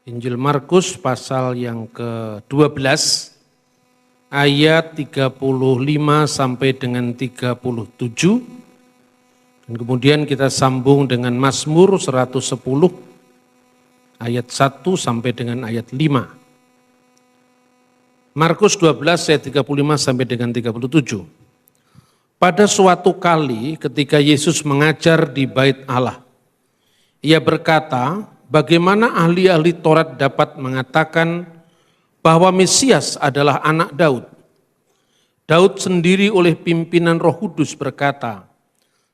Injil Markus pasal yang ke-12 ayat 35 sampai dengan 37. Dan kemudian kita sambung dengan Mazmur 110 ayat 1 sampai dengan ayat 5. Markus 12 ayat 35 sampai dengan 37. Pada suatu kali ketika Yesus mengajar di Bait Allah, Ia berkata, bagaimana ahli-ahli Taurat dapat mengatakan bahwa Mesias adalah anak Daud? Daud sendiri oleh pimpinan Roh Kudus berkata,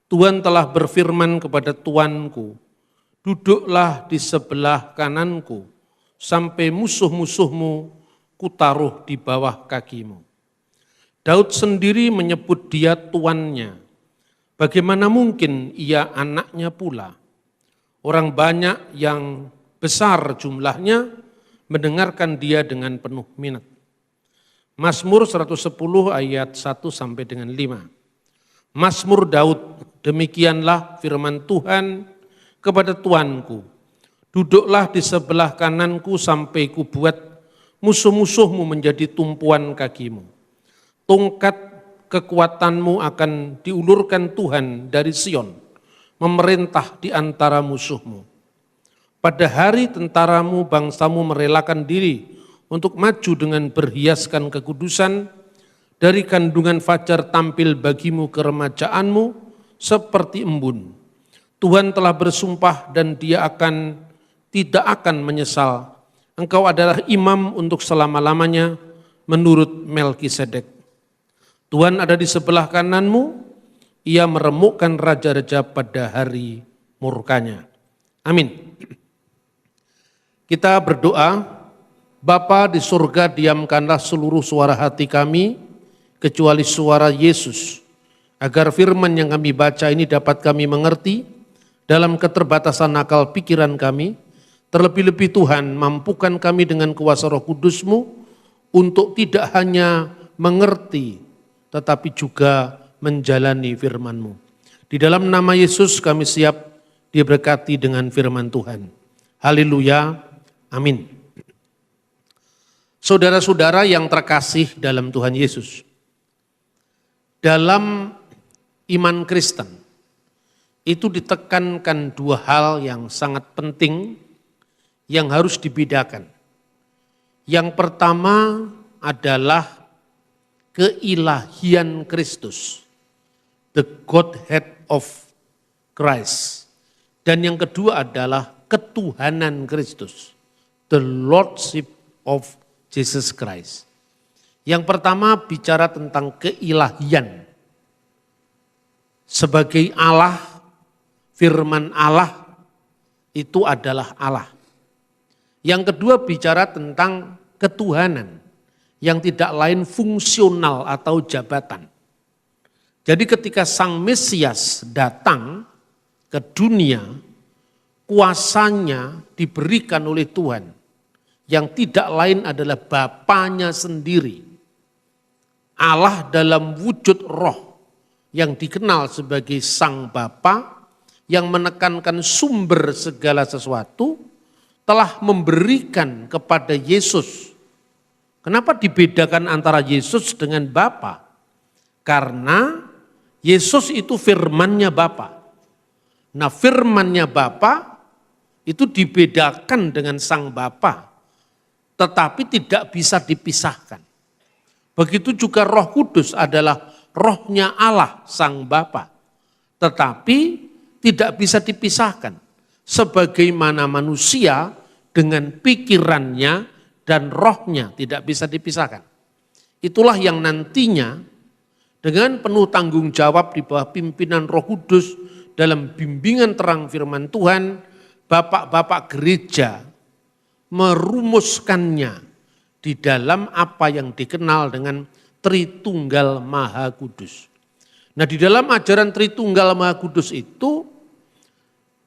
Tuhan telah berfirman kepada Tuanku, duduklah di sebelah kananku, sampai musuh-musuhmu kutaruh di bawah kakimu. Daud sendiri menyebut dia tuannya. Bagaimana mungkin ia anaknya pula? Orang banyak yang besar jumlahnya mendengarkan dia dengan penuh minat. Mazmur 110 ayat 1 sampai dengan 5. Mazmur Daud, demikianlah firman Tuhan kepada Tuanku. Duduklah di sebelah kananku sampai kubuat musuh-musuhmu menjadi tumpuan kakimu. Tongkat kekuatanmu akan diulurkan Tuhan dari Sion, memerintah di antara musuhmu. Pada hari tentaramu bangsamu merelakan diri untuk maju dengan berhiaskan kekudusan, dari kandungan fajar tampil bagimu keremajaanmu seperti embun. Tuhan telah bersumpah dan dia tidak akan menyesal. Engkau adalah imam untuk selama-lamanya menurut Melkisedek. Tuhan ada di sebelah kananmu, ia meremukkan raja-raja pada hari murkanya. Amin. Kita berdoa, Bapa di surga, diamkanlah seluruh suara hati kami, kecuali suara Yesus, agar firman yang kami baca ini dapat kami mengerti dalam keterbatasan akal pikiran kami. Terlebih-lebih Tuhan, mampukan kami dengan kuasa Roh Kudus-Mu untuk tidak hanya mengerti, tetapi juga menjalani firman-Mu. Di dalam nama Yesus kami siap diberkati dengan firman Tuhan. Haleluya, amin. Saudara-saudara yang terkasih dalam Tuhan Yesus, dalam iman Kristen itu ditekankan dua hal yang sangat penting yang harus dibedakan. Yang pertama adalah keilahian Kristus, the Godhead of Christ. Dan yang kedua adalah ketuhanan Kristus, the Lordship of Jesus Christ. Yang pertama bicara tentang keilahian. Sebagai Allah, firman Allah itu adalah Allah. Yang kedua bicara tentang ketuhanan, yang tidak lain fungsional atau jabatan. Jadi ketika Sang Mesias datang ke dunia, kuasanya diberikan oleh Tuhan, yang tidak lain adalah Bapanya sendiri. Allah dalam wujud roh yang dikenal sebagai Sang Bapa, yang menekankan sumber segala sesuatu, telah memberikan kepada Yesus. Kenapa dibedakan antara Yesus dengan Bapa? Karena Yesus itu firman-Nya Bapa. Nah, firman-Nya Bapa itu dibedakan dengan Sang Bapa, tetapi tidak bisa dipisahkan. Begitu juga Roh Kudus adalah rohnya Allah Sang Bapa, tetapi tidak bisa dipisahkan. Sebagaimana manusia dengan pikirannya dan rohnya tidak bisa dipisahkan. Itulah yang nantinya dengan penuh tanggung jawab di bawah pimpinan Roh Kudus dalam bimbingan terang firman Tuhan, bapak-bapak gereja merumuskannya di dalam apa yang dikenal dengan Tritunggal Maha Kudus. Nah, di dalam ajaran Tritunggal Maha Kudus itu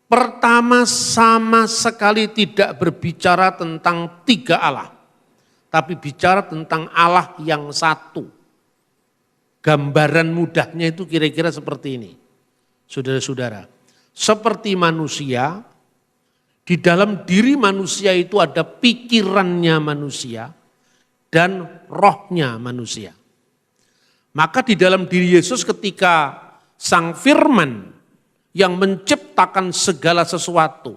pertama sama sekali tidak berbicara tentang tiga Allah, tapi bicara tentang Allah yang satu. Gambaran mudahnya itu kira-kira seperti ini, saudara-saudara. Seperti manusia, Di dalam diri manusia itu ada pikirannya manusia dan rohnya manusia. Maka di dalam diri Yesus ketika Sang Firman yang menciptakan segala sesuatu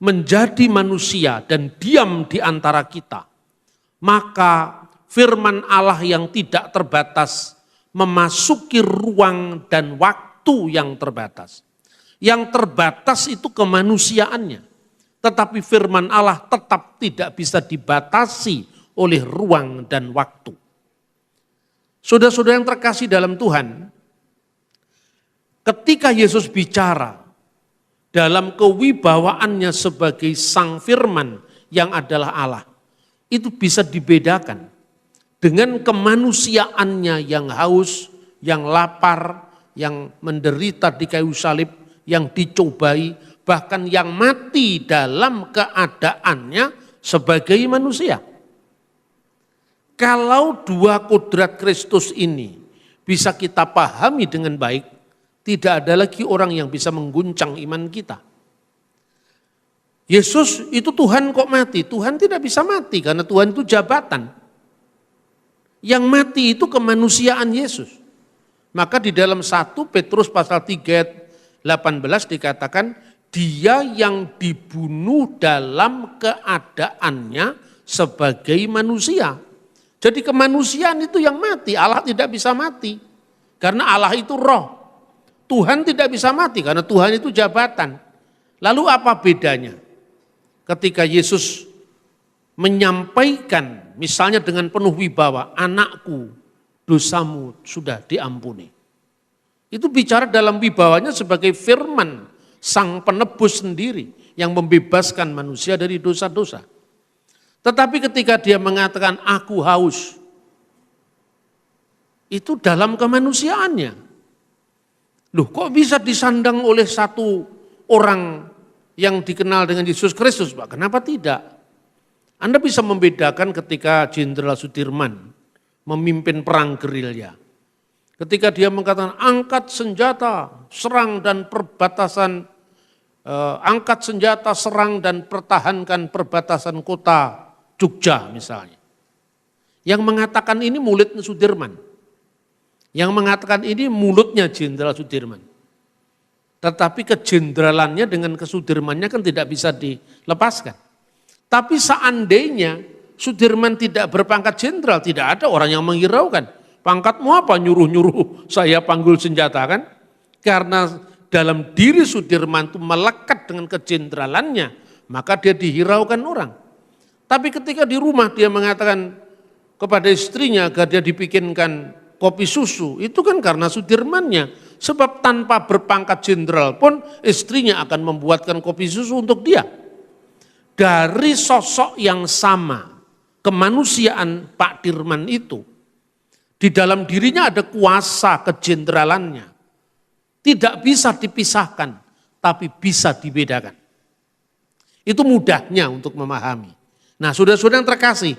menjadi manusia dan diam di antara kita, maka firman Allah yang tidak terbatas memasuki ruang dan waktu yang terbatas. Yang terbatas itu kemanusiaannya, tetapi firman Allah tetap tidak bisa dibatasi oleh ruang dan waktu. Saudara-saudara yang terkasih dalam Tuhan, ketika Yesus bicara dalam kewibawaannya sebagai Sang Firman yang adalah Allah, itu bisa dibedakan dengan kemanusiaannya yang haus, yang lapar, yang menderita di kayu salib, yang dicobai, bahkan yang mati dalam keadaannya sebagai manusia. Kalau dua kodrat Kristus ini bisa kita pahami dengan baik, tidak ada lagi orang yang bisa mengguncang iman kita. Yesus itu Tuhan kok mati? Tuhan tidak bisa mati karena Tuhan itu jabatan. Yang mati itu kemanusiaan Yesus. Maka di dalam 1 Petrus pasal 3 ayat 18 dikatakan, dia yang dibunuh dalam keadaannya sebagai manusia. Jadi kemanusiaan itu yang mati, Allah tidak bisa mati. Karena Allah itu roh. Tuhan tidak bisa mati karena Tuhan itu jabatan. Lalu apa bedanya? Ketika Yesus menyampaikan misalnya dengan penuh wibawa, anakku dosamu sudah diampuni. Itu bicara dalam wibawanya sebagai firman Sang Penebus sendiri yang membebaskan manusia dari dosa-dosa. Tetapi ketika dia mengatakan aku haus, itu dalam kemanusiaannya. Loh, kok bisa disandang oleh satu orang yang dikenal dengan Yesus Kristus, Pak? Kenapa tidak? Anda bisa membedakan ketika Jenderal Sudirman memimpin perang gerilya. Ketika dia mengatakan angkat senjata, serang dan perbatasan, angkat senjata, serang dan pertahankan perbatasan kota Jogja misalnya. Yang mengatakan ini mulutnya Sudirman. Yang mengatakan ini mulutnya Jenderal Sudirman. Tetapi kejenderalannya dengan kesudirmannya kan tidak bisa dilepaskan. Tapi seandainya Sudirman tidak berpangkat jenderal, tidak ada orang yang menghiraukan. Pangkatmu apa nyuruh-nyuruh saya panggul senjata kan? Karena dalam diri Sudirman itu melekat dengan kejenderalannya, maka dia dihiraukan orang. Tapi ketika di rumah dia mengatakan kepada istrinya agar dia dibikinkan kopi susu, itu kan karena Sudirmannya. Sebab tanpa berpangkat jenderal pun istrinya akan membuatkan kopi susu untuk dia. Dari sosok yang sama, kemanusiaan Pak Dirman itu, di dalam dirinya ada kuasa kejenderalannya. Tidak bisa dipisahkan, tapi bisa dibedakan. Itu mudahnya untuk memahami. Nah, saudara-saudara yang terkasih,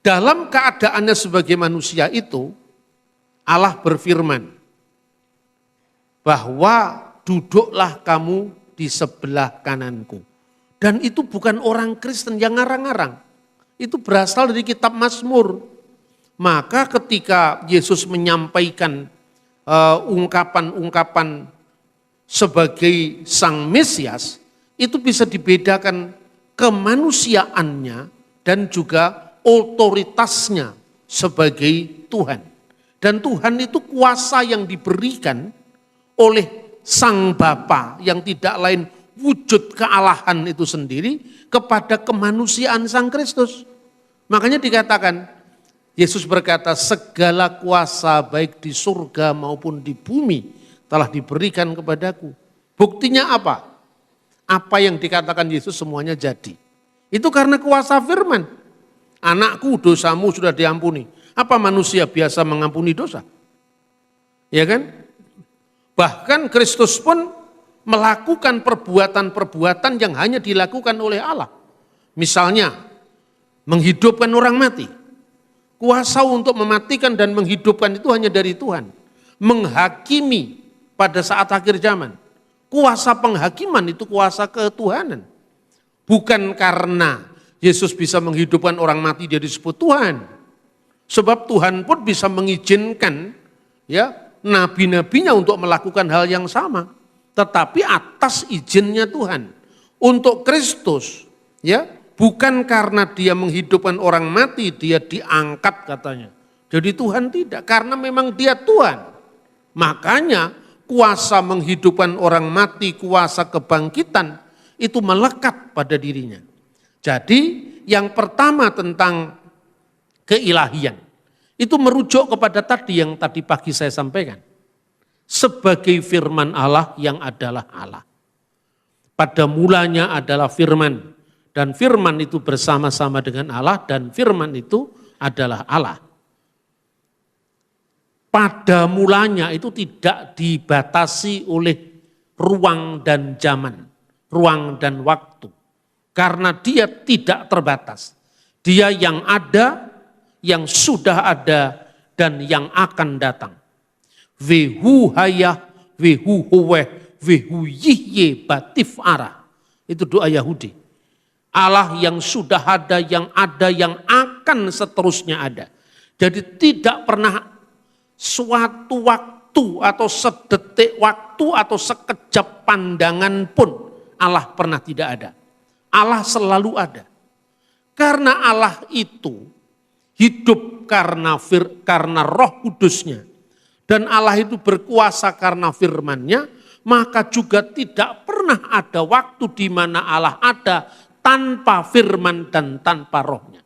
dalam keadaannya sebagai manusia itu, Allah berfirman, bahwa duduklah kamu di sebelah kananku. Dan itu bukan orang Kristen yang ngarang-ngarang. Itu berasal dari kitab Mazmur. Maka ketika Yesus menyampaikan ungkapan-ungkapan sebagai Sang Mesias, itu bisa dibedakan kemanusiaannya dan juga otoritasnya sebagai Tuhan. Dan Tuhan itu kuasa yang diberikan oleh Sang Bapa yang tidak lain wujud kealahan itu sendiri kepada kemanusiaan Sang Kristus. Makanya dikatakan, Yesus berkata, segala kuasa baik di surga maupun di bumi telah diberikan kepadaku. Buktinya apa? Apa yang dikatakan Yesus semuanya jadi. Itu karena kuasa firman. Anakku dosamu sudah diampuni. Apa manusia biasa mengampuni dosa? Ya kan? Bahkan Kristus pun melakukan perbuatan-perbuatan yang hanya dilakukan oleh Allah. Misalnya, menghidupkan orang mati. Kuasa untuk mematikan dan menghidupkan itu hanya dari Tuhan. Menghakimi pada saat akhir zaman. Kuasa penghakiman itu kuasa ketuhanan. Bukan karena Yesus bisa menghidupkan orang mati dia disebut Tuhan. Sebab Tuhan pun bisa mengizinkan ya nabi-nabinya untuk melakukan hal yang sama. Tetapi atas izinnya Tuhan. Untuk Kristus ya bukan karena dia menghidupkan orang mati dia diangkat katanya. Jadi Tuhan tidak, karena memang dia Tuhan. Makanya kuasa menghidupkan orang mati, kuasa kebangkitan itu melekat pada dirinya. Jadi yang pertama tentang keilahian itu merujuk kepada tadi yang tadi pagi saya sampaikan. Sebagai firman Allah yang adalah Allah. Pada mulanya adalah firman dan firman itu bersama-sama dengan Allah dan firman itu adalah Allah. Pada mulanya itu tidak dibatasi oleh ruang dan zaman, ruang dan waktu. Karena dia tidak terbatas. Dia yang ada, yang sudah ada, dan yang akan datang. Vehu hayah, vehu huweh, vehu yihye batif ara. Itu doa Yahudi. Allah yang sudah ada, yang akan seterusnya ada. Jadi tidak pernah suatu waktu atau sedetik waktu atau sekejap pandangan pun Allah pernah tidak ada. Allah selalu ada. Karena Allah itu hidup karena Roh Kudusnya dan Allah itu berkuasa karena firman-Nya, maka juga tidak pernah ada waktu di mana Allah ada tanpa firman dan tanpa rohnya.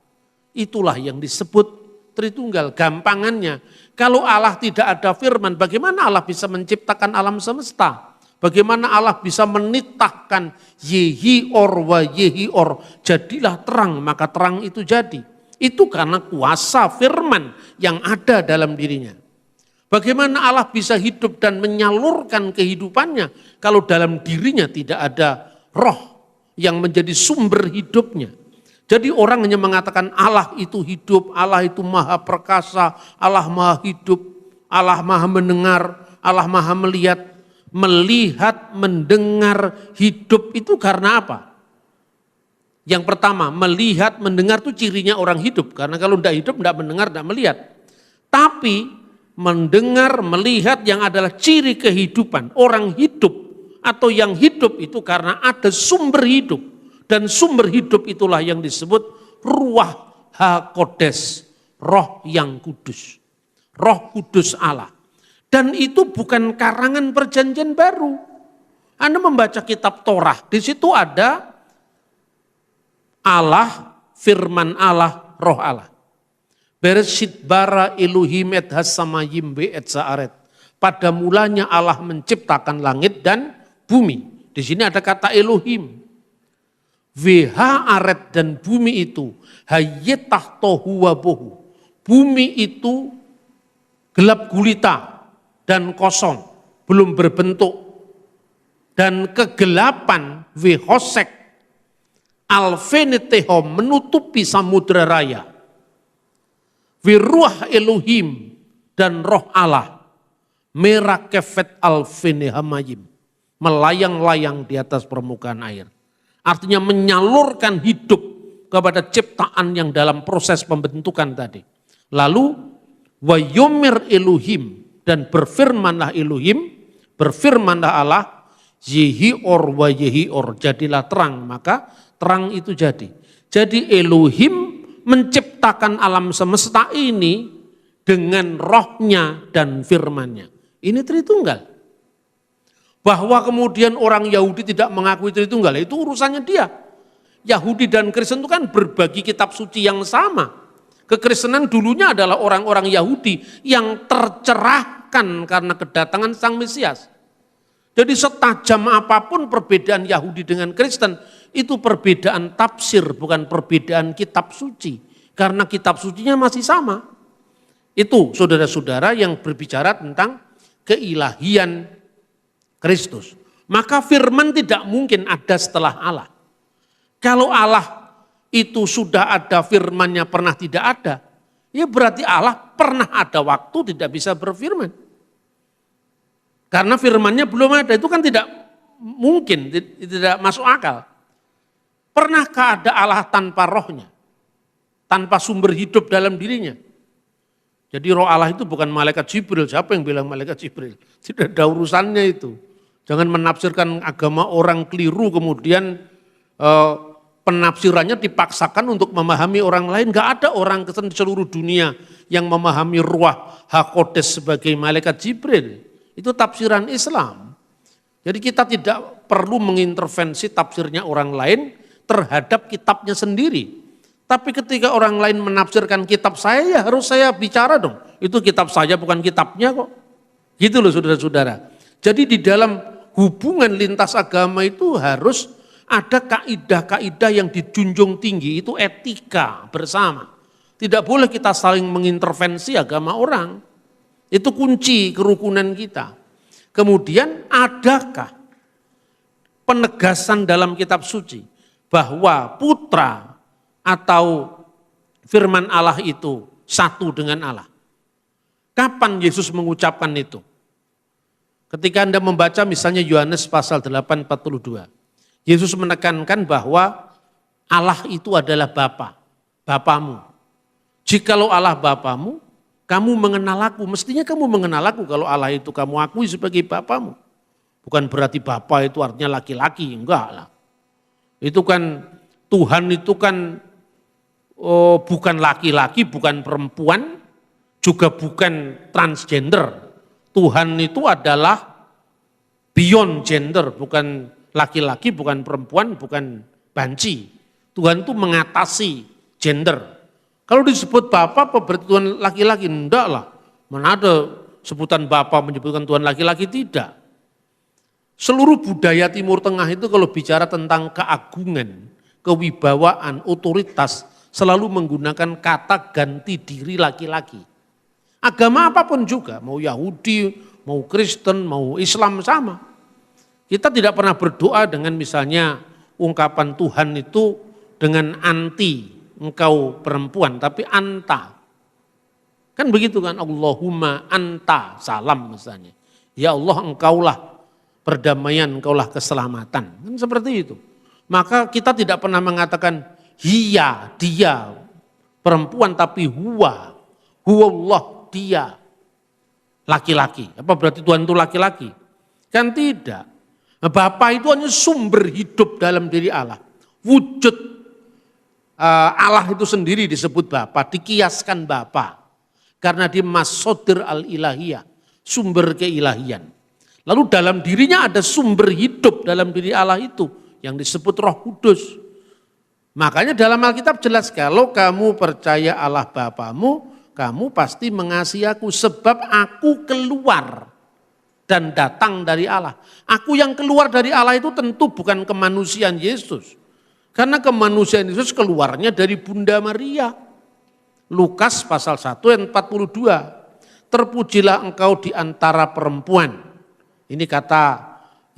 Itulah yang disebut Tritunggal. Gampangannya, kalau Allah tidak ada firman, bagaimana Allah bisa menciptakan alam semesta? Bagaimana Allah bisa menitahkan yehi or wa yehi or, jadilah terang, maka terang itu jadi. Itu karena kuasa firman yang ada dalam dirinya. Bagaimana Allah bisa hidup dan menyalurkan kehidupannya kalau dalam dirinya tidak ada roh yang menjadi sumber hidupnya. Jadi orang hanya mengatakan Allah itu hidup, Allah itu maha perkasa, Allah maha hidup, Allah maha mendengar, Allah maha melihat. Melihat, mendengar, hidup itu karena apa? Yang pertama, melihat, mendengar itu cirinya orang hidup. Karena kalau tidak hidup, tidak mendengar, tidak melihat. Tapi mendengar, melihat yang adalah ciri kehidupan. Orang hidup atau yang hidup itu karena ada sumber hidup. Dan sumber hidup itulah yang disebut Ruah HaKodes, roh yang kudus. Roh kudus Allah. Dan itu bukan karangan perjanjian baru. Anda membaca kitab Torah, di situ ada Allah, firman Allah, roh Allah. Bereshit bara Elohim et hasamayim be et saaret. Pada mulanya Allah menciptakan langit dan bumi. Di sini ada kata Elohim. WH aret dan bumi itu hayyetah tohu wabohu. Bumi itu gelap gulita dan kosong, belum berbentuk. Dan kegelapan wehosek alfenetehom menutupi samudra raya. Wiruah Elohim dan roh Allah merah kefet alfenehamayim, melayang-layang di atas permukaan air. Artinya menyalurkan hidup kepada ciptaan yang dalam proses pembentukan tadi. Lalu wayomer Elohim dan berfirmanlah Elohim, berfirmanlah Allah, yehi or wa yehi or, jadilah terang, maka terang itu jadi. Jadi Elohim menciptakan alam semesta ini dengan rohnya dan firmannya. Ini Tritunggal. Bahwa kemudian orang Yahudi tidak mengakui Tritunggal, itu urusannya dia. Yahudi dan Kristen itu kan berbagi kitab suci yang sama. Kekristenan dulunya adalah orang-orang Yahudi yang tercerahkan karena kedatangan Sang Mesias. Jadi setajam apapun perbedaan Yahudi dengan Kristen, itu perbedaan tafsir, bukan perbedaan kitab suci. Karena kitab sucinya masih sama. Itu saudara-saudara yang berbicara tentang keilahian Kristus. Maka firman tidak mungkin ada setelah Allah. Kalau Allah itu sudah ada, firmannya pernah tidak ada, ya berarti Allah pernah ada waktu tidak bisa berfirman. Karena firmannya belum ada, itu kan tidak mungkin, tidak masuk akal. Pernahkah ada Allah tanpa rohnya? Tanpa sumber hidup dalam dirinya? Jadi roh Allah itu bukan malaikat Jibril. Siapa yang bilang malaikat Jibril? Tidak ada urusannya itu. Jangan menafsirkan agama orang keliru kemudian penafsirannya dipaksakan untuk memahami orang lain. Gak ada orang di seluruh dunia yang memahami ruah hakodes sebagai malaikat Jibril. Itu tafsiran Islam. Jadi kita tidak perlu mengintervensi tafsirnya orang lain terhadap kitabnya sendiri. Tapi ketika orang lain menafsirkan kitab saya, ya harus saya bicara dong. Itu kitab saya bukan kitabnya kok. Gitu loh saudara-saudara. Jadi di dalam hubungan lintas agama itu harus ada kaidah-kaidah yang dijunjung tinggi, itu etika bersama. Tidak boleh kita saling mengintervensi agama orang. Itu kunci kerukunan kita. Kemudian adakah penegasan dalam kitab suci bahwa putra atau firman Allah itu satu dengan Allah? Kapan Yesus mengucapkan itu? Ketika Anda membaca misalnya Yohanes pasal 8:42. Yesus menekankan bahwa Allah itu adalah Bapa, Bapamu. Jikalau Allah Bapamu, kamu mengenal aku, mestinya kamu mengenal aku kalau Allah itu kamu akui sebagai Bapamu. Bukan berarti Bapa itu artinya laki-laki, enggak lah. Itu kan, Tuhan itu kan bukan laki-laki, bukan perempuan, juga bukan transgender. Tuhan itu adalah beyond gender, bukan laki-laki, bukan perempuan, bukan banci. Tuhan itu mengatasi gender. Kalau disebut Bapa, apa berarti Tuhan laki-laki? Enggak lah. Mana ada sebutan Bapa menyebutkan Tuhan laki-laki? Tidak. Seluruh budaya Timur Tengah itu kalau bicara tentang keagungan, kewibawaan, otoritas, selalu menggunakan kata ganti diri laki-laki. Agama apapun juga, mau Yahudi, mau Kristen, mau Islam sama. Kita tidak pernah berdoa dengan misalnya ungkapan Tuhan itu dengan anti, engkau perempuan, tapi anta. Kan begitu kan, Allahumma anta salam misalnya. Ya Allah engkaulah perdamaian, engkaulah keselamatan. Kan seperti itu. Maka kita tidak pernah mengatakan hiya, dia perempuan, tapi huwa Allah, dia laki-laki. Apa berarti Tuhan itu laki-laki? Kan tidak. Bapa itu hanya sumber hidup dalam diri Allah. Wujud Allah itu sendiri disebut Bapa, dikiaskan Bapa. Karena dia masodir al-ilahiyah, sumber keilahian. Lalu dalam dirinya ada sumber hidup dalam diri Allah itu, yang disebut Roh Kudus. Makanya dalam Alkitab jelas, kalau kamu percaya Allah Bapamu, kamu pasti mengasihi aku, sebab aku keluar dan datang dari Allah. Aku yang keluar dari Allah itu tentu bukan kemanusiaan Yesus. Karena kemanusiaan Yesus keluarnya dari Bunda Maria. Lukas pasal 1 ayat 42. Terpujilah engkau di antara perempuan. Ini kata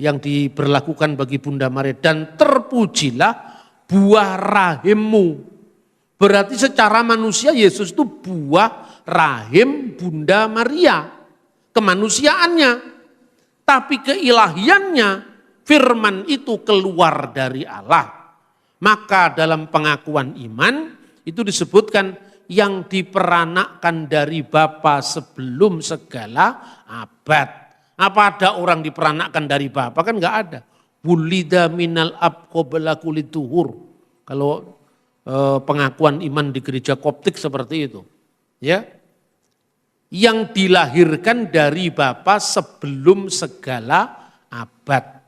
yang diberlakukan bagi Bunda Maria. Dan terpujilah buah rahimmu. Berarti secara manusia Yesus itu buah rahim Bunda Maria. Kemanusiaannya. Tapi keilahiannya, firman itu keluar dari Allah. Maka dalam pengakuan iman itu disebutkan yang diperanakkan dari Bapa sebelum segala abad. Apa ada orang diperanakkan dari Bapa? Kan enggak ada. Wulida minal ab qabla kulli tuhur. Kalau pengakuan iman di gereja Koptik seperti itu. Ya. Yang dilahirkan dari Bapa sebelum segala abad.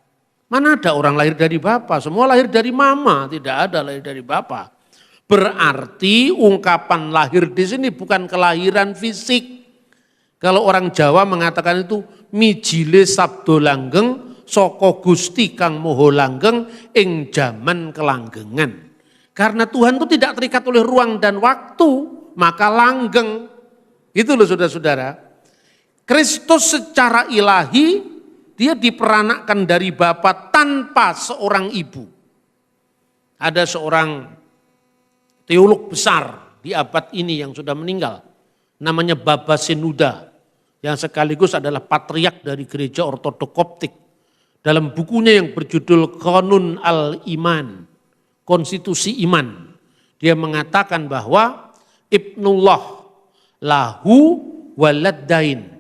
Mana ada orang lahir dari Bapa? Semua lahir dari mama, tidak ada lahir dari Bapa. Berarti ungkapan lahir di sini bukan kelahiran fisik. Kalau orang Jawa mengatakan itu mijile sabdo langgeng saka Gusti kang moho langgeng ing jaman kelanggengan. Karena Tuhan itu tidak terikat oleh ruang dan waktu, maka langgeng. Itu loh saudara-saudara. Kristus secara ilahi dia diperanakkan dari Bapa tanpa seorang ibu. Ada seorang teolog besar di abad ini yang sudah meninggal. Namanya Baba Senuda. Yang sekaligus adalah patriark dari gereja Ortodok Koptik. dalam bukunya yang berjudul Qanun al-Iman, Konstitusi Iman. Dia mengatakan bahwa Ibnullah lahu waladdain.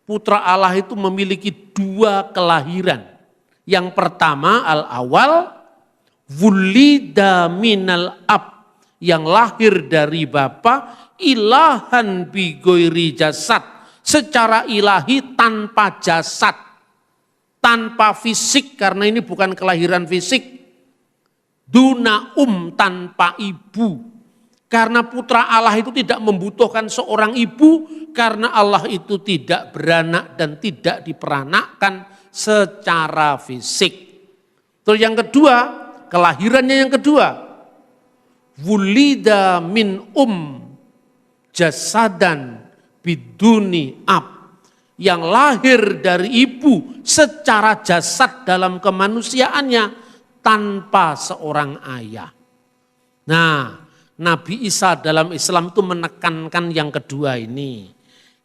Putra Allah itu memiliki dua kelahiran. Yang pertama al-awal, wulida minal ab, yang lahir dari bapa, ilahan bigoiri jasad, secara ilahi tanpa jasad, tanpa fisik, karena ini bukan kelahiran fisik. Duna tanpa ibu, karena putra Allah itu tidak membutuhkan seorang ibu, karena Allah itu tidak beranak dan tidak diperanakkan secara fisik. Terus yang kedua, kelahirannya yang kedua, wulida min jasadan biduni ab, yang lahir dari ibu secara jasad dalam kemanusiaannya tanpa seorang ayah. Nah, Nabi Isa dalam Islam itu menekankan yang kedua ini.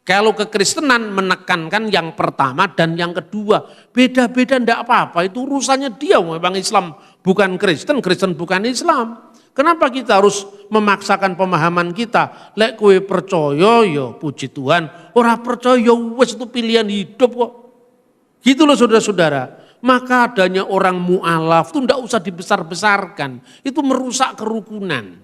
Kalau kekristenan menekankan yang pertama dan yang kedua. Beda-beda enggak apa-apa, itu urusannya dia. Memang Islam bukan Kristen, Kristen bukan Islam. Kenapa kita harus memaksakan pemahaman kita? Lek kowe percaya ya puji Tuhan, ora percaya ya wis, itu pilihan hidup kok. Gitu loh saudara-saudara. Maka adanya orang mu'alaf itu enggak usah dibesar-besarkan. Itu merusak kerukunan.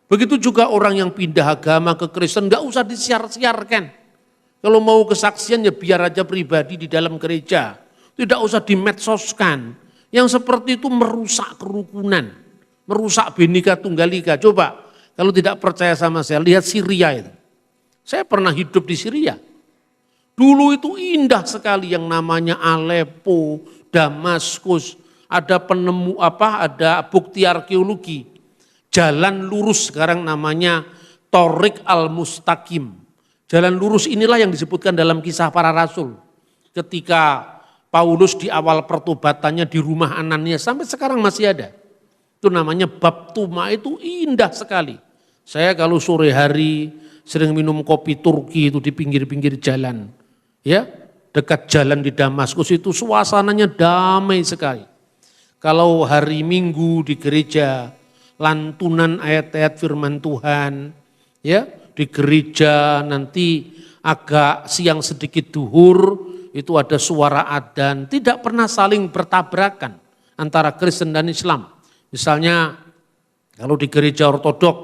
Begitu juga orang yang pindah agama ke Kristen enggak usah disiar-siarkan. Kalau mau kesaksian ya biar aja pribadi di dalam gereja. Tidak usah dimedsoskan. Yang seperti itu merusak kerukunan. Merusak Bhinneka Tunggal Ika. Coba kalau tidak percaya sama saya, lihat Syria itu. Saya pernah hidup di Syria. Dulu itu indah sekali yang namanya Aleppo, Damaskus. Ada ada bukti arkeologi. Jalan lurus sekarang namanya Thoriq al-Mustaqim. Jalan lurus inilah yang disebutkan dalam Kisah Para Rasul. Ketika Paulus di awal pertobatannya di rumah Ananias, sampai sekarang masih ada. Itu namanya Baptuma, itu indah sekali. Saya kalau sore hari sering minum kopi Turki itu di pinggir-pinggir jalan. Ya, dekat jalan di Damaskus itu suasananya damai sekali. Kalau hari Minggu di gereja, lantunan ayat-ayat firman Tuhan, ya, di gereja nanti agak siang sedikit duhur, itu ada suara adzan, tidak pernah saling bertabrakan antara Kristen dan Islam. Misalnya kalau di gereja ortodok,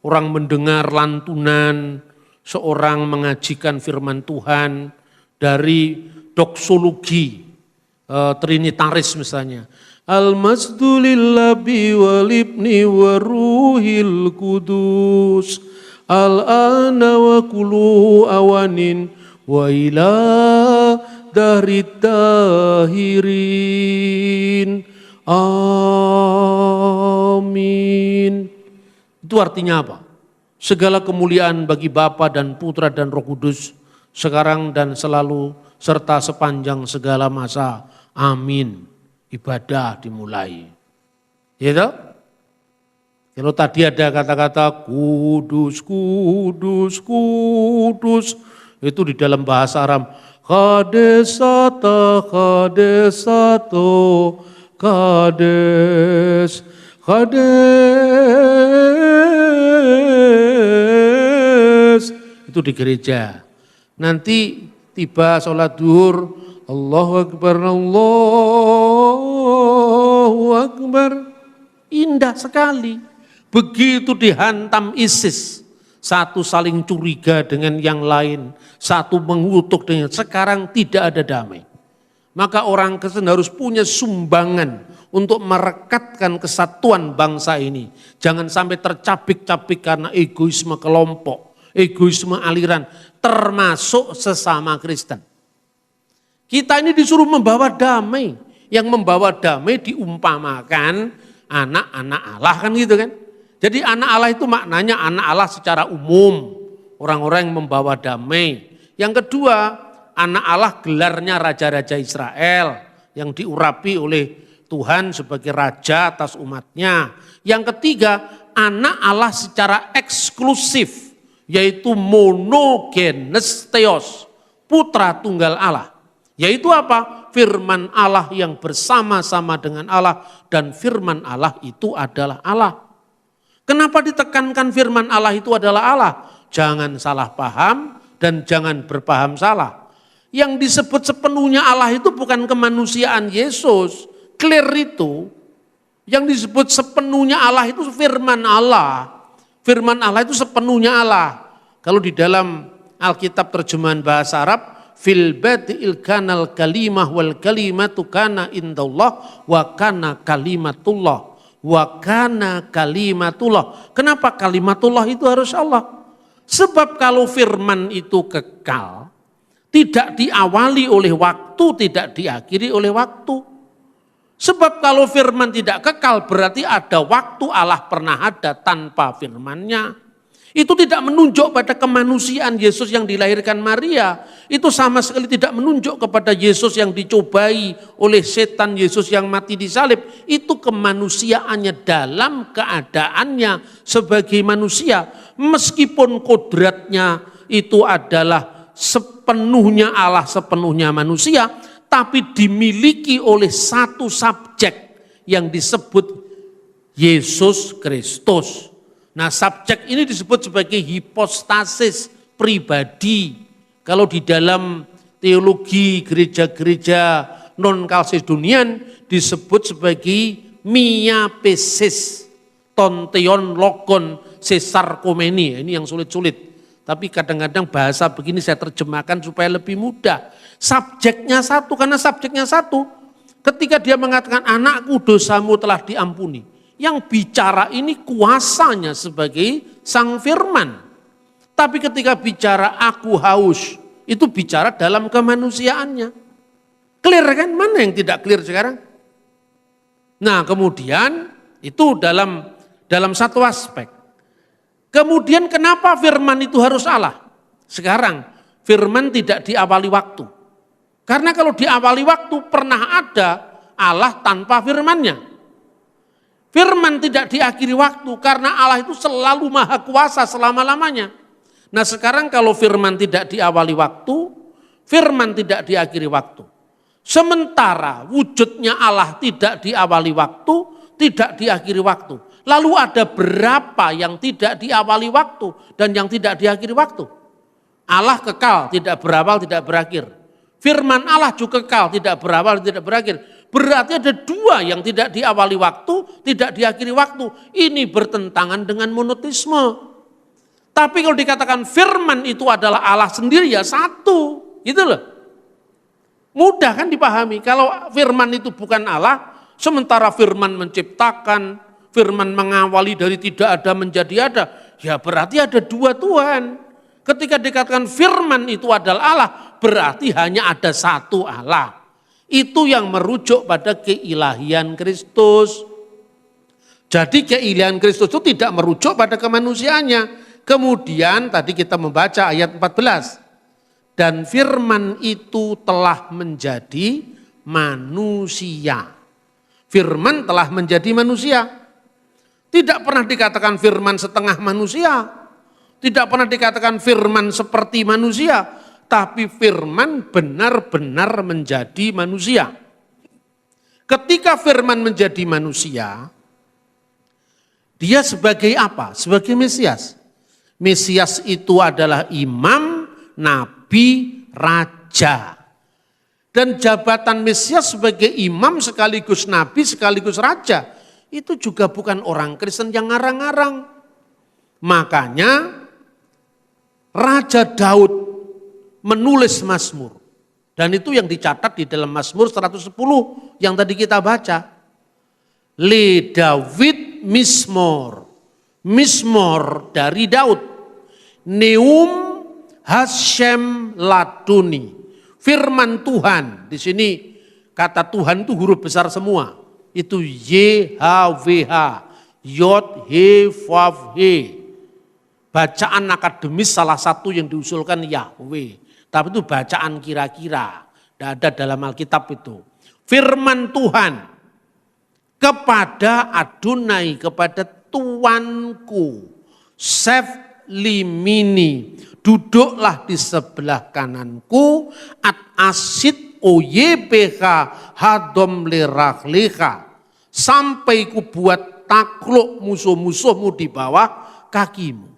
orang mendengar lantunan, seorang mengajikan firman Tuhan dari doksologi trinitaris misalnya. Al-masdu lillahi walibni wa ruhil kudus. Al-ana wa kulu awanin wa ila darit tahirin. Amin. Itu artinya apa? Segala kemuliaan bagi Bapa dan Putra dan Roh Kudus, sekarang dan selalu, serta sepanjang segala masa. Amin. Ibadah dimulai. Ya toh? Kalau tadi ada kata-kata kudus, kudus, kudus, itu di dalam bahasa Aram. Kadesata, kadesato, kades, kades. Itu di gereja. Nanti tiba sholat duhur, Allahu Akbar, Allahu Akbar. Indah sekali. Begitu dihantam ISIS, satu saling curiga dengan yang lain, satu mengutuk dengan, sekarang tidak ada damai. Maka orang Kristen harus punya sumbangan untuk merekatkan kesatuan bangsa ini. Jangan sampai tercabik-cabik karena egoisme kelompok, egoisme aliran, termasuk sesama Kristen. Kita ini disuruh membawa damai, yang membawa damai diumpamakan anak-anak Allah, kan gitu kan. Jadi anak Allah itu maknanya anak Allah secara umum, orang-orang yang membawa damai. Yang kedua, anak Allah gelarnya Raja-Raja Israel yang diurapi oleh Tuhan sebagai Raja atas umatnya. Yang ketiga, anak Allah secara eksklusif, yaitu monogenes theos, putra tunggal Allah. Yaitu apa? firman Allah yang bersama-sama dengan Allah, dan firman Allah itu adalah Allah. Kenapa ditekankan firman Allah itu adalah Allah? Jangan salah paham dan jangan berpaham salah. Yang disebut sepenuhnya Allah itu bukan kemanusiaan Yesus, clear itu. Yang disebut sepenuhnya Allah itu firman Allah. Firman Allah itu sepenuhnya Allah. Kalau di dalam Alkitab terjemahan bahasa Arab, fil badi'il kanal kalimah wal kalimatu kana indallah wa kana kalimatullah. Wa kana kalimatullah. Kenapa kalimatullah itu harus Allah? Sebab kalau firman itu kekal, tidak diawali oleh waktu, tidak diakhiri oleh waktu. Sebab kalau firman tidak kekal berarti ada waktu Allah pernah ada tanpa firmannya. Itu tidak menunjuk pada kemanusiaan Yesus yang dilahirkan Maria. Itu sama sekali tidak menunjuk kepada Yesus yang dicobai oleh setan, Yesus yang mati di salib. Itu kemanusiaannya dalam keadaannya sebagai manusia. Meskipun kodratnya itu adalah sepenuhnya Allah, sepenuhnya manusia, tapi dimiliki oleh satu subjek yang disebut Yesus Kristus. Nah, subjek ini disebut sebagai hipostasis pribadi. Kalau di dalam teologi gereja-gereja non-kalsedonian disebut sebagai miapesis, tonteon logon sesarkomeni. Ini yang sulit-sulit. Tapi kadang-kadang bahasa begini saya terjemahkan supaya lebih mudah. Subjeknya satu, karena subjeknya satu. Ketika dia mengatakan anakku dosamu telah diampuni. Yang bicara ini kuasanya sebagai sang firman. Tapi ketika bicara aku haus, itu bicara dalam kemanusiaannya. Clear kan? Mana yang tidak clear sekarang? Nah kemudian itu dalam satu aspek. Kemudian kenapa firman itu harus Allah? Sekarang firman tidak diawali waktu. Karena kalau diawali waktu pernah ada Allah tanpa firmannya. Firman tidak diakhiri waktu karena Allah itu selalu maha kuasa selama-lamanya. Nah sekarang kalau firman tidak diawali waktu, firman tidak diakhiri waktu. Sementara wujudnya Allah tidak diawali waktu, tidak diakhiri waktu. Lalu ada berapa yang tidak diawali waktu dan yang tidak diakhiri waktu? Allah kekal, tidak berawal, tidak berakhir. Firman Allah juga kekal, tidak berawal, tidak berakhir. Berarti ada dua yang tidak diawali waktu, tidak diakhiri waktu. Ini bertentangan dengan monoteisme. Tapi kalau dikatakan firman itu adalah Allah sendiri ya satu. Gitu loh. Mudah kan dipahami. Kalau firman itu bukan Allah, sementara firman menciptakan, firman mengawali dari tidak ada menjadi ada. Ya berarti ada dua Tuhan. Ketika dikatakan firman itu adalah Allah, berarti hanya ada satu Allah. Itu yang merujuk pada keilahian Kristus. Jadi keilahian Kristus itu tidak merujuk pada kemanusiaannya. Kemudian tadi kita membaca ayat 14. Dan firman itu telah menjadi manusia. Firman telah menjadi manusia. Tidak pernah dikatakan firman setengah manusia. Tidak pernah dikatakan firman seperti manusia. Tapi firman benar-benar menjadi manusia. Ketika firman menjadi manusia, dia sebagai apa? Sebagai Mesias. Mesias itu adalah imam, nabi, raja. Dan jabatan Mesias sebagai imam sekaligus nabi sekaligus raja, itu juga bukan orang Kristen yang ngarang-ngarang. Makanya Raja Daud menulis Mazmur. Dan itu yang dicatat di dalam Mazmur 110 yang tadi kita baca. Le David Mismor. Mismor dari Daud. Neum Hashem Laduni. Firman Tuhan. Di sini kata Tuhan itu huruf besar semua. Itu YHWH. Yod He Vav He. Bacaan akademis salah satu yang diusulkan Yahweh. Tapi itu bacaan kira-kira. Tidak ada dalam Alkitab itu. Firman Tuhan kepada Adonai, kepada Tuanku. Sef limini, duduklah di sebelah kananku. At asid OYBH hadom lerahleha. Sampai ku buat takluk musuh-musuhmu di bawah kakimu.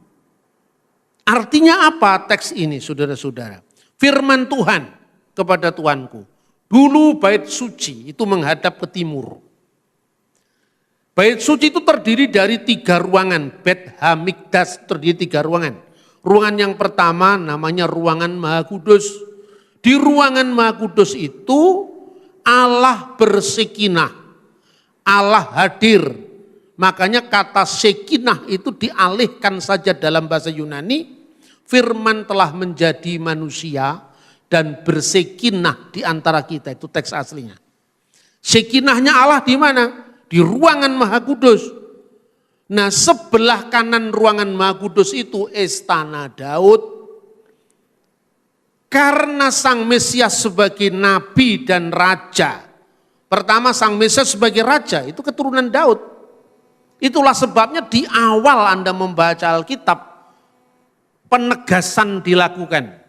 Artinya apa teks ini saudara-saudara? Firman Tuhan kepada Tuanku. Dulu bait suci itu menghadap ke timur. Bait suci itu terdiri dari 3 ruangan. Bet Hamikdas terdiri 3 ruangan. Ruangan yang pertama namanya ruangan Maha Kudus. Di ruangan Maha Kudus itu Allah bersekinah. Allah hadir. Makanya kata sekinah itu dialihkan saja dalam bahasa Yunani. Firman telah menjadi manusia dan bersekinah di antara kita. Itu teks aslinya. Sekinahnya Allah di mana? Di ruangan Maha Kudus. Nah, sebelah kanan ruangan Maha Kudus itu istana Daud. Karena Sang Mesias sebagai nabi dan raja. Pertama Sang Mesias sebagai raja itu keturunan Daud. Itulah sebabnya di awal Anda membaca Alkitab penegasan dilakukan.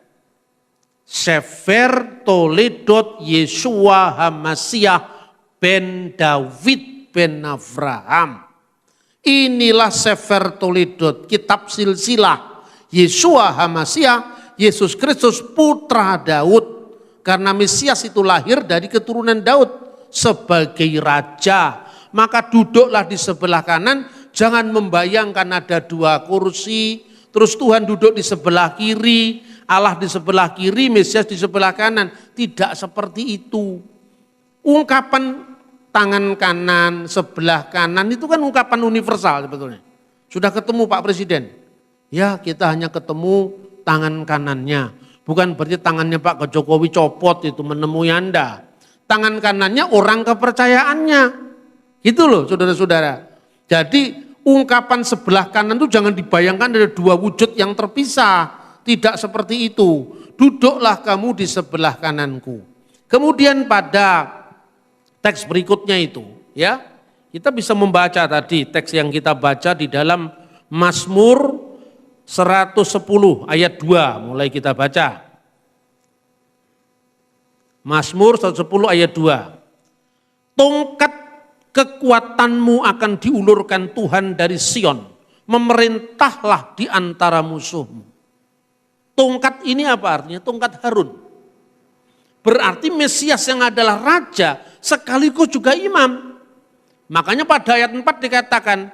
Sefer Toledot Yeshua Hamasiah ben David ben Abraham. Inilah Sefer Toledot, kitab silsilah Yeshua Hamasiah, Yesus Kristus putra Daud. Karena Mesias itu lahir dari keturunan Daud sebagai raja. Maka duduklah di sebelah kanan, jangan membayangkan ada 2 kursi, terus Tuhan duduk di sebelah kiri, Allah di sebelah kiri, Mesias di sebelah kanan. Tidak seperti itu. Ungkapan tangan kanan, sebelah kanan itu kan ungkapan universal sebetulnya. Sudah ketemu Pak Presiden? Ya, kita hanya ketemu tangan kanannya. Bukan berarti tangannya Pak Jokowi copot itu menemui Anda. Tangan kanannya orang kepercayaannya. Gitu loh saudara-saudara. Jadi ungkapan sebelah kanan itu jangan dibayangkan ada 2 wujud yang terpisah. Tidak seperti itu. Duduklah kamu di sebelah kananku. Kemudian pada teks berikutnya itu, ya, kita bisa membaca tadi teks yang kita baca di dalam Mazmur 110 ayat 2 mulai kita baca. Mazmur 110 ayat 2. Tongkat kekuatanmu akan diulurkan Tuhan dari Sion. Memerintahlah di antara musuhmu. Tongkat ini apa artinya? Tongkat Harun. Berarti Mesias yang adalah raja sekaligus juga imam. Makanya pada ayat 4 dikatakan,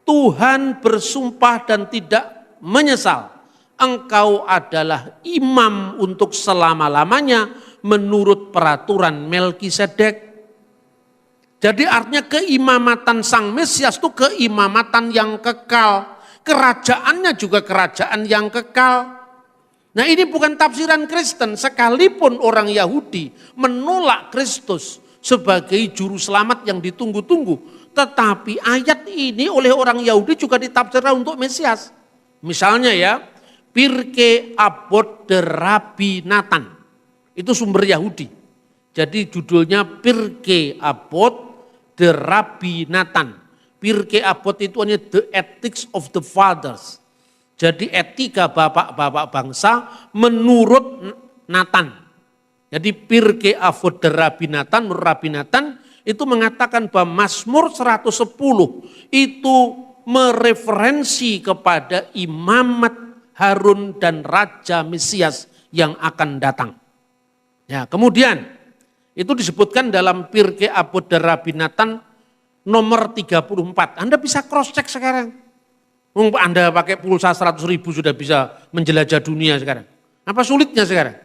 Tuhan bersumpah dan tidak menyesal. Engkau adalah imam untuk selama-lamanya menurut peraturan Melkisedek. Jadi artinya keimamatan Sang Mesias itu keimamatan yang kekal. Kerajaannya juga kerajaan yang kekal. Nah ini bukan tafsiran Kristen, sekalipun orang Yahudi menolak Kristus sebagai juru selamat yang ditunggu-tunggu. Tetapi ayat ini oleh orang Yahudi juga ditafsirkan untuk Mesias. Misalnya ya, Pirkei Avot de Rabbi Natan, itu sumber Yahudi. Jadi judulnya Pirkei Avot de Rabbi Natan. Pirkei Avot itu hanya the ethics of the fathers. Jadi etika bapak-bapak bangsa menurut Natan. Jadi Pirkei Avot de Rabbi Natan, menurut Rabbi Natan itu mengatakan bahwa Mazmur 110 itu mereferensi kepada imamat Harun dan Raja Mesias yang akan datang. Ya, kemudian itu disebutkan dalam Pirkei Avot de Rabbi Natan nomor 34. Anda bisa cross check sekarang. Anda pakai pulsa 100.000 sudah bisa menjelajah dunia sekarang. Apa sulitnya sekarang?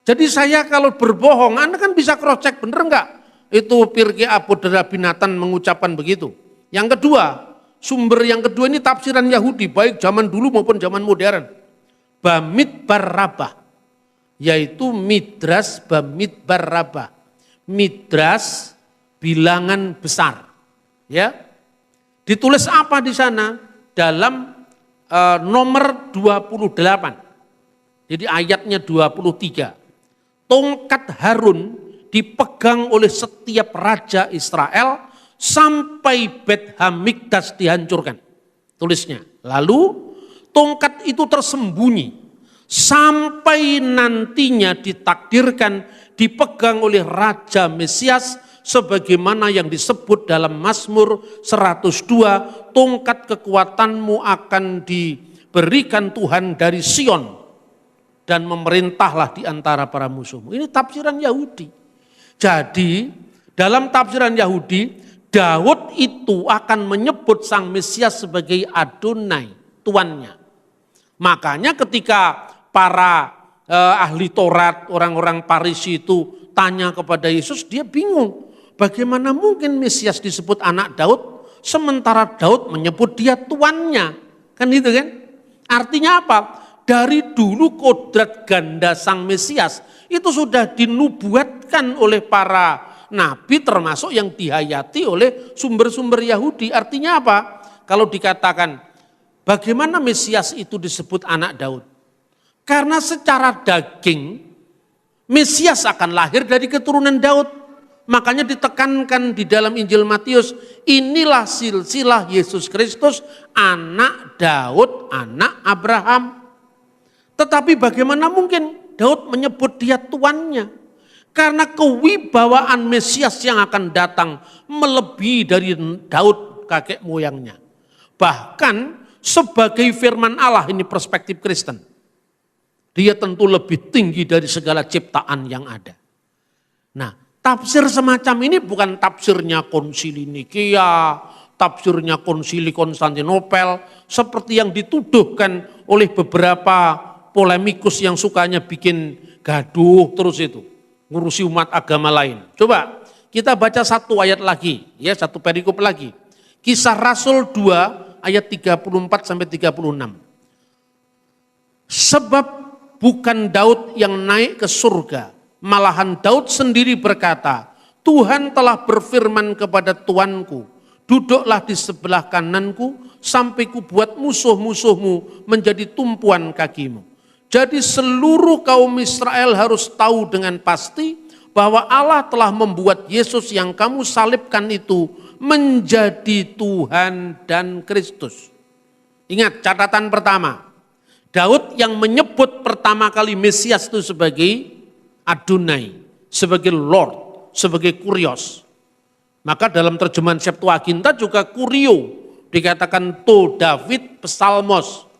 Jadi saya kalau berbohong, Anda kan bisa cross check, bener enggak? Itu Pirkei Avot de Rabbi Natan mengucapkan begitu. Yang kedua, sumber yang kedua ini tafsiran Yahudi, baik zaman dulu maupun zaman modern. Bamidbar Rabbah, yaitu Midras Bamidbar Rabbah. Midras bilangan besar. Ya. Ditulis apa di sana? Dalam nomor 28. Jadi ayatnya 23. Tongkat Harun dipegang oleh setiap raja Israel sampai Bet Hamikdas dihancurkan. Tulisnya. Lalu tongkat itu tersembunyi sampai nantinya ditakdirkan dipegang oleh Raja Mesias sebagaimana yang disebut dalam Mazmur 102, tongkat kekuatanmu akan diberikan Tuhan dari Sion dan memerintahlah di antara para musuhmu. Ini tafsiran Yahudi. Jadi dalam tafsiran Yahudi, Daud itu akan menyebut sang Mesias sebagai Adonai, tuannya. Makanya ketika para ahli Taurat, orang-orang Farisi itu tanya kepada Yesus, dia bingung. Bagaimana mungkin Mesias disebut anak Daud, sementara Daud menyebut dia tuannya. Kan itu kan? Artinya apa? Dari dulu kodrat ganda sang Mesias itu sudah dinubuatkan oleh para nabi, termasuk yang dihayati oleh sumber-sumber Yahudi. Artinya apa? Kalau dikatakan bagaimana Mesias itu disebut anak Daud? Karena secara daging Mesias akan lahir dari keturunan Daud. Makanya ditekankan di dalam Injil Matius, inilah silsilah Yesus Kristus, anak Daud, anak Abraham. Tetapi bagaimana mungkin Daud menyebut dia tuannya? Karena kewibawaan Mesias yang akan datang melebihi dari Daud kakek moyangnya. Bahkan sebagai firman Allah, ini perspektif Kristen, dia tentu lebih tinggi dari segala ciptaan yang ada. Nah, tafsir semacam ini bukan tafsirnya Konsili Nikea, tafsirnya Konsili Konstantinopel, seperti yang dituduhkan oleh beberapa polemikus yang sukanya bikin gaduh terus itu, ngurusi umat agama lain. Coba kita baca satu ayat lagi, ya satu perikop lagi. Kisah Rasul 2 ayat 34 sampai 36. Sebab bukan Daud yang naik ke surga, malahan Daud sendiri berkata, Tuhan telah berfirman kepada Tuanku, duduklah di sebelah kananku sampai kubuat musuh-musuhmu menjadi tumpuan kakimu. Jadi seluruh kaum Israel harus tahu dengan pasti bahwa Allah telah membuat Yesus yang kamu salibkan itu menjadi Tuhan dan Kristus. Ingat catatan pertama, Daud yang menyebut pertama kali Mesias itu sebagai Adonai, sebagai Lord, sebagai Kurios. Maka dalam terjemahan Septuaginta juga Kurio, dikatakan to David Psalmos.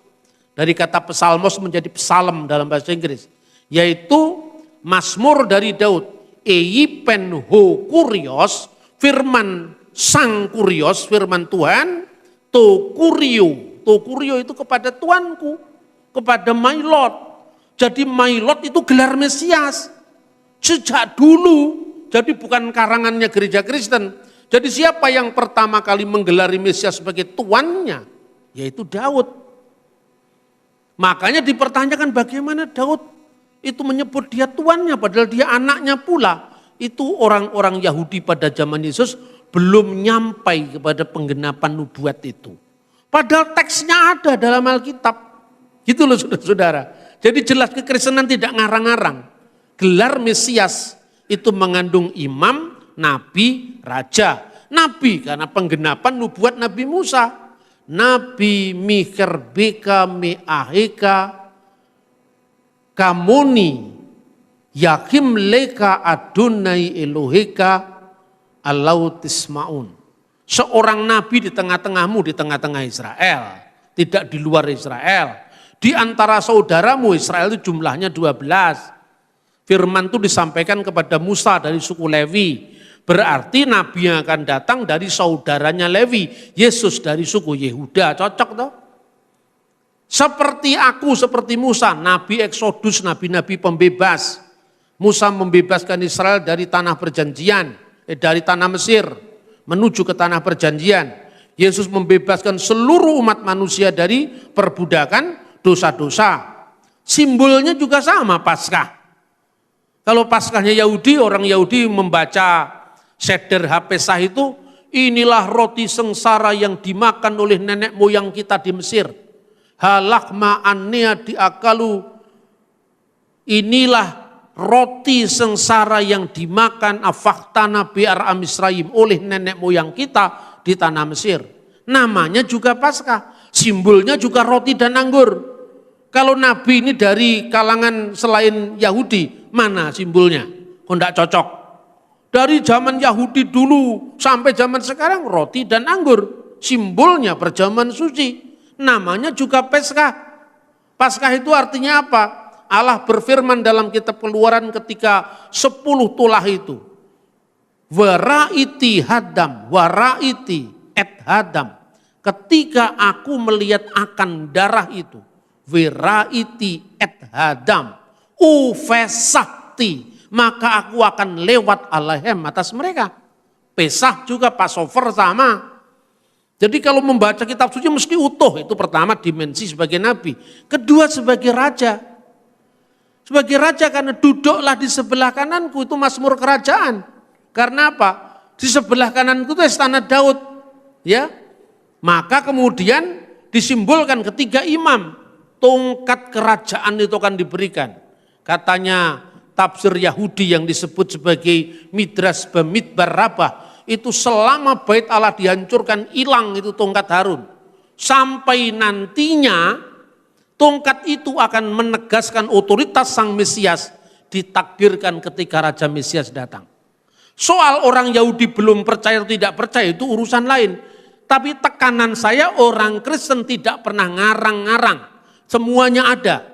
Dari kata psalmos menjadi psalm dalam bahasa Inggris. Yaitu Mazmur dari Daud. Eipen ho Kurios, firman sang Kurios, firman Tuhan, to Kurio. To Kurio itu kepada Tuanku, kepada my Lord. Jadi my Lord itu gelar Mesias. Sejak dulu, jadi bukan karangannya gereja Kristen. Jadi siapa yang pertama kali menggelari Mesias sebagai tuannya? Yaitu Daud. Makanya dipertanyakan bagaimana Daud itu menyebut dia tuannya padahal dia anaknya pula. Itu orang-orang Yahudi pada zaman Yesus belum nyampai kepada penggenapan nubuat itu. Padahal teksnya ada dalam Alkitab. Gitu loh saudara-saudara. Jadi jelas kekristenan tidak ngarang-ngarang. Gelar Mesias itu mengandung imam, nabi, raja. Nabi karena penggenapan nubuat Nabi Musa. Nabi Mikerbeka Meaheka Kamoni Yakim Leka Adonai Eloheka Alautismaun. Seorang nabi di tengah-tengahmu, di tengah-tengah Israel, tidak di luar Israel. Di antara saudaramu Israel itu jumlahnya 12. Firman itu disampaikan kepada Musa dari suku Lewi. Berarti nabi yang akan datang dari saudaranya Lewi, Yesus dari suku Yehuda, cocok toh? Seperti aku, seperti Musa, nabi Eksodus, nabi-nabi pembebas. Musa membebaskan Israel dari tanah perjanjian, dari tanah Mesir, menuju ke tanah perjanjian. Yesus membebaskan seluruh umat manusia dari perbudakan dosa-dosa. Simbolnya juga sama, Paskah. Kalau Paskahnya Yahudi, orang Yahudi membaca Seder HaPesah itu, inilah roti sengsara yang dimakan oleh nenek moyang kita di Mesir. Halakma annea diakalu, inilah roti sengsara yang dimakan afaktana biar amisraim oleh nenek moyang kita di tanah Mesir. Namanya juga Paskah, simbolnya juga roti dan anggur. Kalau nabi ini dari kalangan selain Yahudi, mana simbolnya? Kok enggak cocok? Dari zaman Yahudi dulu sampai zaman sekarang roti dan anggur. Simbolnya perjamuan suci. Namanya juga Paskah. Paskah itu artinya apa? Allah berfirman dalam kitab Keluaran ketika 10 tulah itu. Waraiti hadam, waraiti et hadam. Ketika aku melihat akan darah itu. Waraiti et hadam. Ufesakti. Maka aku akan lewat alaihim atas mereka. Pesah juga, Passover sama. Jadi kalau membaca kitab suci mesti utuh. Itu pertama dimensi sebagai nabi. Kedua sebagai raja. Sebagai raja karena duduklah di sebelah kananku itu mazmur kerajaan. Karena apa? Di sebelah kananku itu istana Daud. Ya. Maka kemudian disimbolkan ketiga imam. Tongkat kerajaan itu akan diberikan. Katanya tafsir Yahudi yang disebut sebagai Midras Bamidbar Rabah, itu selama bait Allah dihancurkan hilang itu tongkat Harun. Sampai nantinya tongkat itu akan menegaskan otoritas sang Mesias, ditakdirkan ketika Raja Mesias datang. Soal orang Yahudi belum percaya atau tidak percaya itu urusan lain. Tapi tekanan saya orang Kristen tidak pernah ngarang-ngarang. Semuanya ada.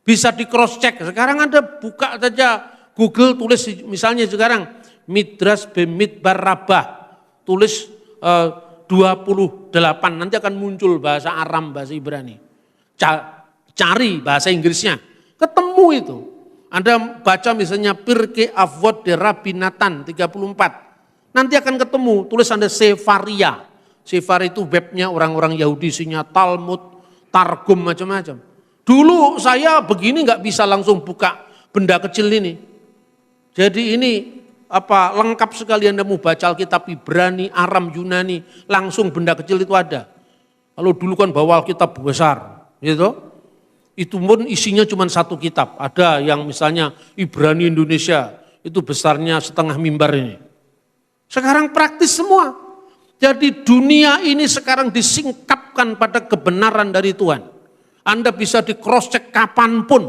Bisa di cross check. Sekarang Anda buka saja Google, tulis misalnya sekarang Midras Bamidbar Rabah, tulis 28, nanti akan muncul bahasa Aram, bahasa Ibrani. Cari bahasa Inggrisnya, ketemu itu. Anda baca misalnya Pirkei Avot de Rabbi Natan 34, nanti akan ketemu, tulis Anda Sefaria. Sefaria itu webnya orang-orang Yahudi, isinya Talmud, Targum, macam-macam. Dulu saya begini nggak bisa langsung buka benda kecil ini. Jadi ini lengkap sekali Anda mau baca Alkitab Ibrani, Aram, Yunani, langsung benda kecil itu ada. Kalau dulu kan bawa Alkitab besar, gitu. Itu pun isinya cuma satu kitab. Ada yang misalnya Ibrani Indonesia, itu besarnya setengah mimbar ini. Sekarang praktis semua. Jadi dunia ini sekarang disingkapkan pada kebenaran dari Tuhan. Anda bisa di cross check kapanpun.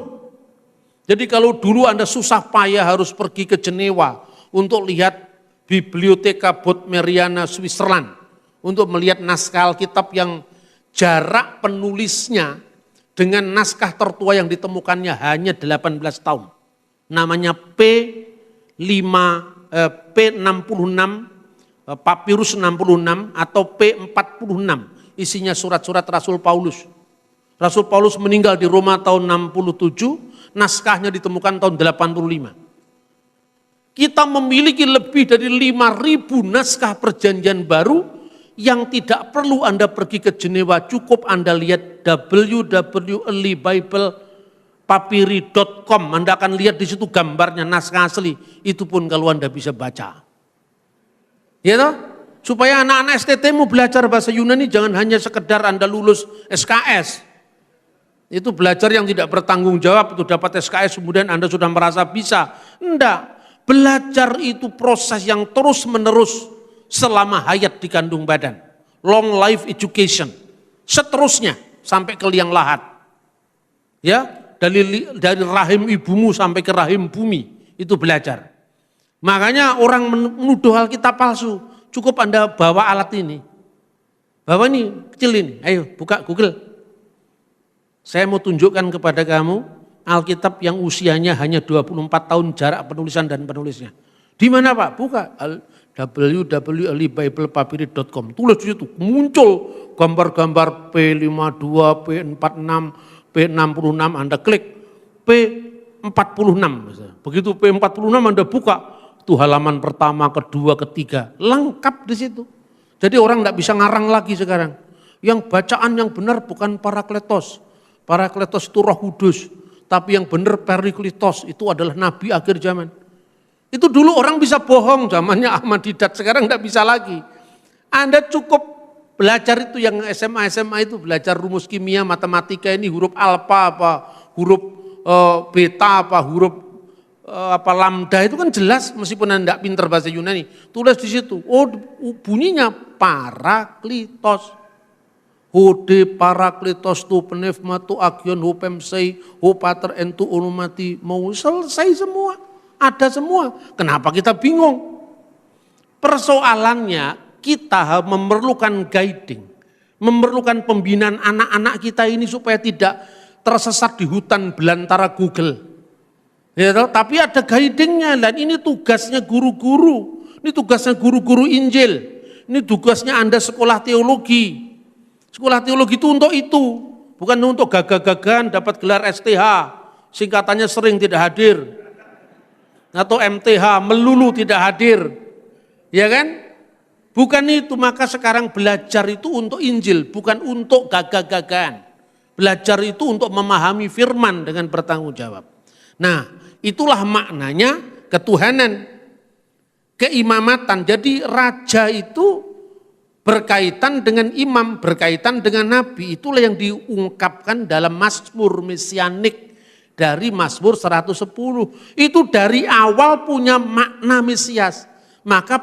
Jadi kalau dulu Anda susah payah harus pergi ke Jenewa untuk lihat Biblioteka Bodmeriana Switzerland, untuk melihat naskah Alkitab yang jarak penulisnya dengan naskah tertua yang ditemukannya hanya 18 tahun. Namanya P66, Papirus 66 atau P46, isinya surat-surat Rasul Paulus. Rasul Paulus meninggal di Roma tahun 67, naskahnya ditemukan tahun 85. Kita memiliki lebih dari 5.000 naskah perjanjian baru yang tidak perlu Anda pergi ke Jenewa, cukup Anda lihat www.earlybiblepapyri.com, Anda akan lihat di situ gambarnya naskah asli, itu pun kalau Anda bisa baca. Ya toh? Supaya anak-anak STT mau belajar bahasa Yunani jangan hanya sekedar Anda lulus SKS. Itu belajar yang tidak bertanggung jawab, itu dapat SKS kemudian Anda sudah merasa bisa. Enggak, belajar itu proses yang terus menerus selama hayat di kandung badan. Long life education, seterusnya sampai ke liang lahat. Ya, dari rahim ibumu sampai ke rahim bumi, itu belajar. Makanya orang menuduh Alkitab palsu, cukup Anda bawa alat ini. Bawa ini, kecil ini, ayo buka Google. Saya mau tunjukkan kepada kamu Alkitab yang usianya hanya 24 tahun jarak penulisan dan penulisnya. Di mana Pak? Buka www.earlybiblepapyri.com. Tulis di situ, muncul gambar-gambar P52, P46, P66, Anda klik P46. Begitu P46 Anda buka, itu halaman pertama, kedua, ketiga, lengkap di situ. Jadi orang tidak bisa ngarang lagi sekarang. Yang bacaan yang benar bukan Parakletos. Parakletos itu Roh Kudus, tapi yang benar Perikletos itu adalah nabi akhir zaman. Itu dulu orang bisa bohong zamannya Ahmad Didat, sekarang tidak bisa lagi. Anda cukup belajar itu yang SMA itu belajar rumus kimia, matematika, ini huruf alfa apa, huruf beta apa, huruf lambda itu kan jelas meskipun Anda tidak pintar bahasa Yunani. Tulis di situ, oh bunyinya Parakletos. Hode parakletos tu pneuma tu agion hupemsei hupater entu unumati mau selesai semua. Ada semua. Kenapa kita bingung? Persoalannya kita memerlukan guiding, memerlukan pembinaan anak-anak kita ini supaya tidak tersesat di hutan belantara Google. Ya, tapi ada guidingnya, dan ini tugasnya guru-guru, ini tugasnya guru-guru Injil, ini tugasnya Anda sekolah teologi. Sekolah teologi itu untuk itu, bukan untuk gagah-gagahan dapat gelar STH, singkatannya sering tidak hadir, atau MTH melulu tidak hadir. Ya kan? Bukan itu, maka sekarang belajar itu untuk Injil, bukan untuk gagah-gagahan. Belajar itu untuk memahami firman dengan bertanggung jawab. Nah, itulah maknanya ketuhanan, keimamatan. Jadi raja itu berkaitan dengan imam, berkaitan dengan nabi. Itulah yang diungkapkan dalam Mazmur Mesianik dari Mazmur 110. Itu dari awal punya makna Mesias. Maka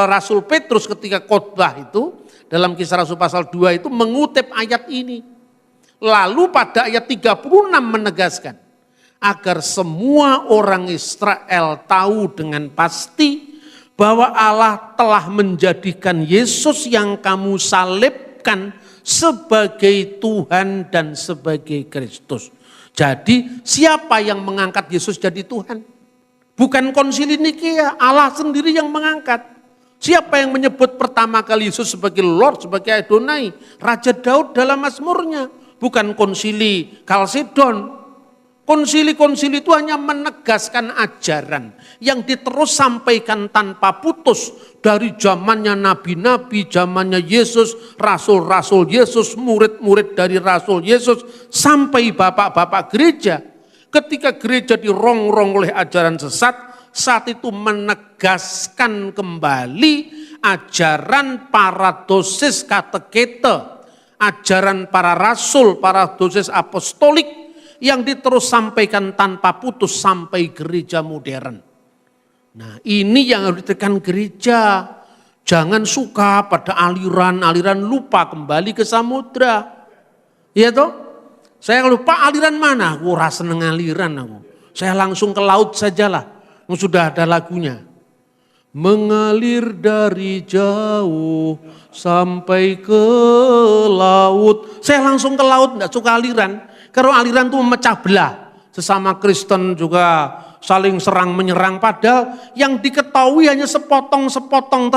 Rasul Petrus ketika khotbah itu dalam Kisah Rasul pasal 2 itu mengutip ayat ini. Lalu pada ayat 36 menegaskan agar semua orang Israel tahu dengan pasti bahwa Allah telah menjadikan Yesus yang kamu salibkan sebagai Tuhan dan sebagai Kristus. Jadi siapa yang mengangkat Yesus jadi Tuhan? Bukan konsili Nikea, Allah sendiri yang mengangkat. Siapa yang menyebut pertama kali Yesus sebagai Lord, sebagai Adonai? Raja Daud dalam Mazmurnya. Bukan konsili Kalsedon. Konsili-konsili itu hanya menegaskan ajaran yang diterus sampaikan tanpa putus dari zamannya nabi-nabi, zamannya Yesus, rasul-rasul Yesus, murid-murid dari rasul Yesus, sampai bapak-bapak gereja. Ketika gereja dirongrong oleh ajaran sesat, saat itu menegaskan kembali ajaran para dosis katekete, ajaran para rasul, para dosis apostolik yang diterus sampaikan tanpa putus sampai gereja modern. Nah, ini yang harus ditekan gereja. Jangan suka pada aliran-aliran, lupa kembali ke samudra. Iya toh? Saya lupa aliran mana, aku rasa seneng aliran aku. Saya langsung ke laut sajalah, sudah ada lagunya. Mengalir dari jauh sampai ke laut. Saya langsung ke laut, enggak suka aliran. Karena aliran itu memecah belah. Sesama Kristen juga saling serang menyerang, padahal yang diketahui hanya sepotong-sepotong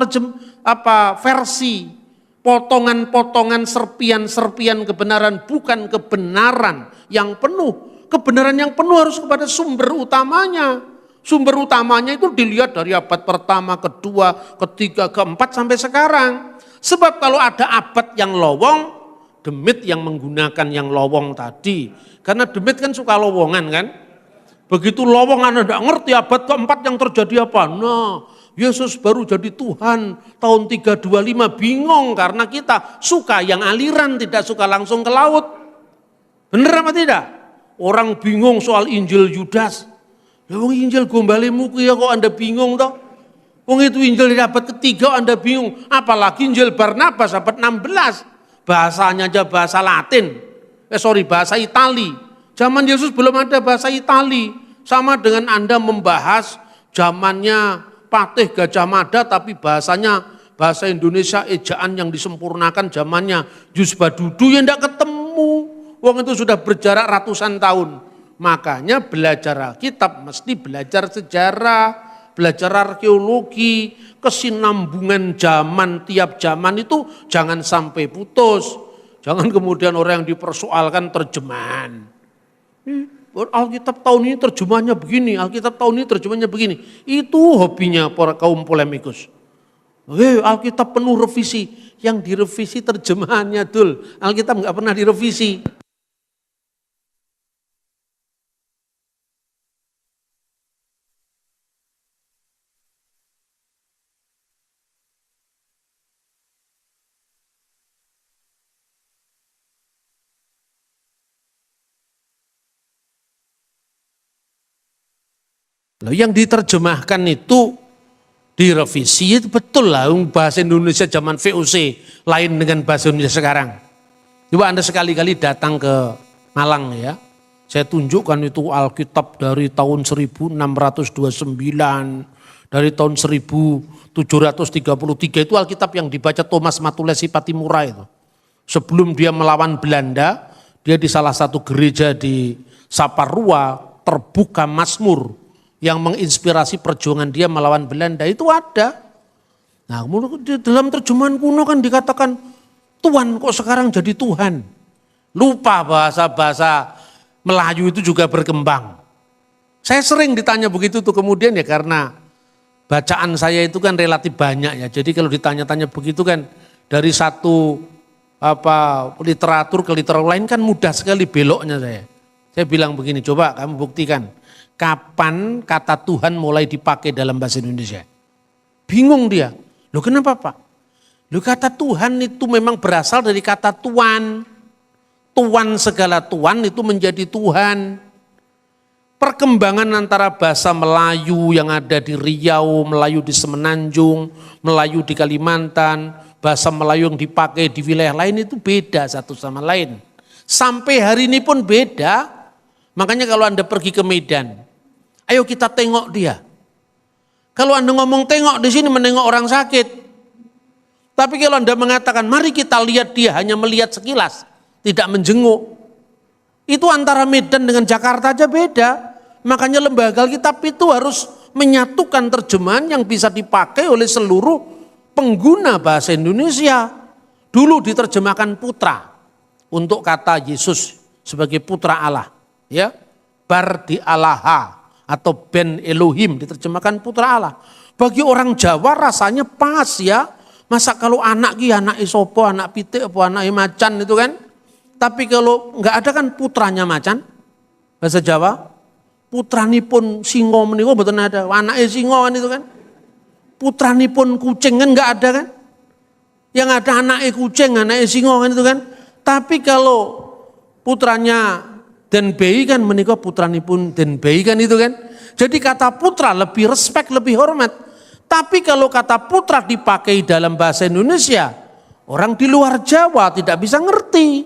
versi. Potongan-potongan serpian-serpian kebenaran, bukan kebenaran yang penuh. Kebenaran yang penuh harus kepada sumber utamanya. Sumber utamanya itu dilihat dari abad pertama, kedua, ketiga, keempat sampai sekarang. Sebab kalau ada abad yang lowong, demit yang menggunakan yang lowong tadi. Karena demit kan suka lowongan kan. Begitu lowong Anda tidak ngerti abad keempat yang terjadi apa. Nah, Yesus baru jadi Tuhan tahun 325, bingung karena kita suka yang aliran, tidak suka langsung ke laut. Benar apa tidak? Orang bingung soal Injil Yudas. Ya wong Injil gombalimu ya kok Anda bingung toh? Wong itu Injil di abad ketiga Anda bingung, apalagi Injil Barnabas abad 16. Bahasanya aja bahasa Latin. Bahasa Itali. Zaman Yesus belum ada bahasa Itali. Sama dengan Anda membahas zamannya Patih Gajah Mada tapi bahasanya bahasa Indonesia ejaan yang disempurnakan zamannya Jus Badudu yang tidak ketemu. Wong itu sudah berjarak ratusan tahun. Makanya belajar Alkitab mesti belajar sejarah, belajar arkeologi, kesinambungan zaman, tiap zaman itu jangan sampai putus. Jangan kemudian orang yang dipersoalkan terjemahan. Alkitab tahun ini terjemahnya begini, Alkitab tahun ini terjemahnya begini. Itu hobinya para kaum polemikus. Alkitab penuh revisi, yang direvisi terjemahannya dul. Alkitab enggak pernah direvisi. Loh, yang diterjemahkan itu direvisi, itu betul lah bahasa Indonesia zaman VOC lain dengan bahasa Indonesia sekarang. Coba Anda sekali-kali datang ke Malang ya. Saya tunjukkan itu Alkitab dari tahun 1629, dari tahun 1733 itu Alkitab yang dibaca Thomas Matulesi Patimura itu. Sebelum dia melawan Belanda, dia di salah satu gereja di Saparua terbuka Mazmur yang menginspirasi perjuangan dia melawan Belanda itu ada. Nah, di dalam terjemahan kuno kan dikatakan Tuhan kok sekarang jadi Tuhan. Lupa bahasa-bahasa Melayu itu juga berkembang. Saya sering ditanya begitu tuh kemudian ya karena bacaan saya itu kan relatif banyak ya. Jadi kalau ditanya-tanya begitu kan dari satu literatur ke literatur lain kan mudah sekali beloknya saya. Saya bilang begini, coba kamu buktikan kapan kata Tuhan mulai dipakai dalam bahasa Indonesia. Bingung dia. Loh kenapa Pak? Loh kata Tuhan itu memang berasal dari kata Tuan. Tuan segala Tuan itu menjadi Tuhan. Perkembangan antara bahasa Melayu yang ada di Riau, Melayu di Semenanjung, Melayu di Kalimantan, bahasa Melayu yang dipakai di wilayah lain itu beda satu sama lain. Sampai hari ini pun beda. Makanya kalau Anda pergi ke Medan, ayo kita tengok dia. Kalau Anda ngomong tengok di sini menengok orang sakit. Tapi kalau Anda mengatakan mari kita lihat dia, hanya melihat sekilas, tidak menjenguk. Itu antara Medan dengan Jakarta aja beda. Makanya lembaga Alkitab itu harus menyatukan terjemahan yang bisa dipakai oleh seluruh pengguna bahasa Indonesia. Dulu diterjemahkan putra untuk kata Yesus sebagai putra Allah. Ya, Bar di Allaha atau Ben Elohim diterjemahkan putra Allah. Bagi orang Jawa rasanya pas ya. Masa kalau anak isopo, anak pitik, anak macan itu kan. Tapi kalau enggak ada kan putranya macan. Bahasa Jawa. Putranipun singo menika mboten ada. Anake singo kan itu kan. Putranipun kucing kan enggak ada kan. Yang ada anake kucing, anake singo kan itu kan. Tapi kalau putranya Den Bei kan menika putranipun Den Bei kan itu kan. Jadi kata putra lebih respek, lebih hormat. Tapi kalau kata putra dipakai dalam bahasa Indonesia, orang di luar Jawa tidak bisa ngerti.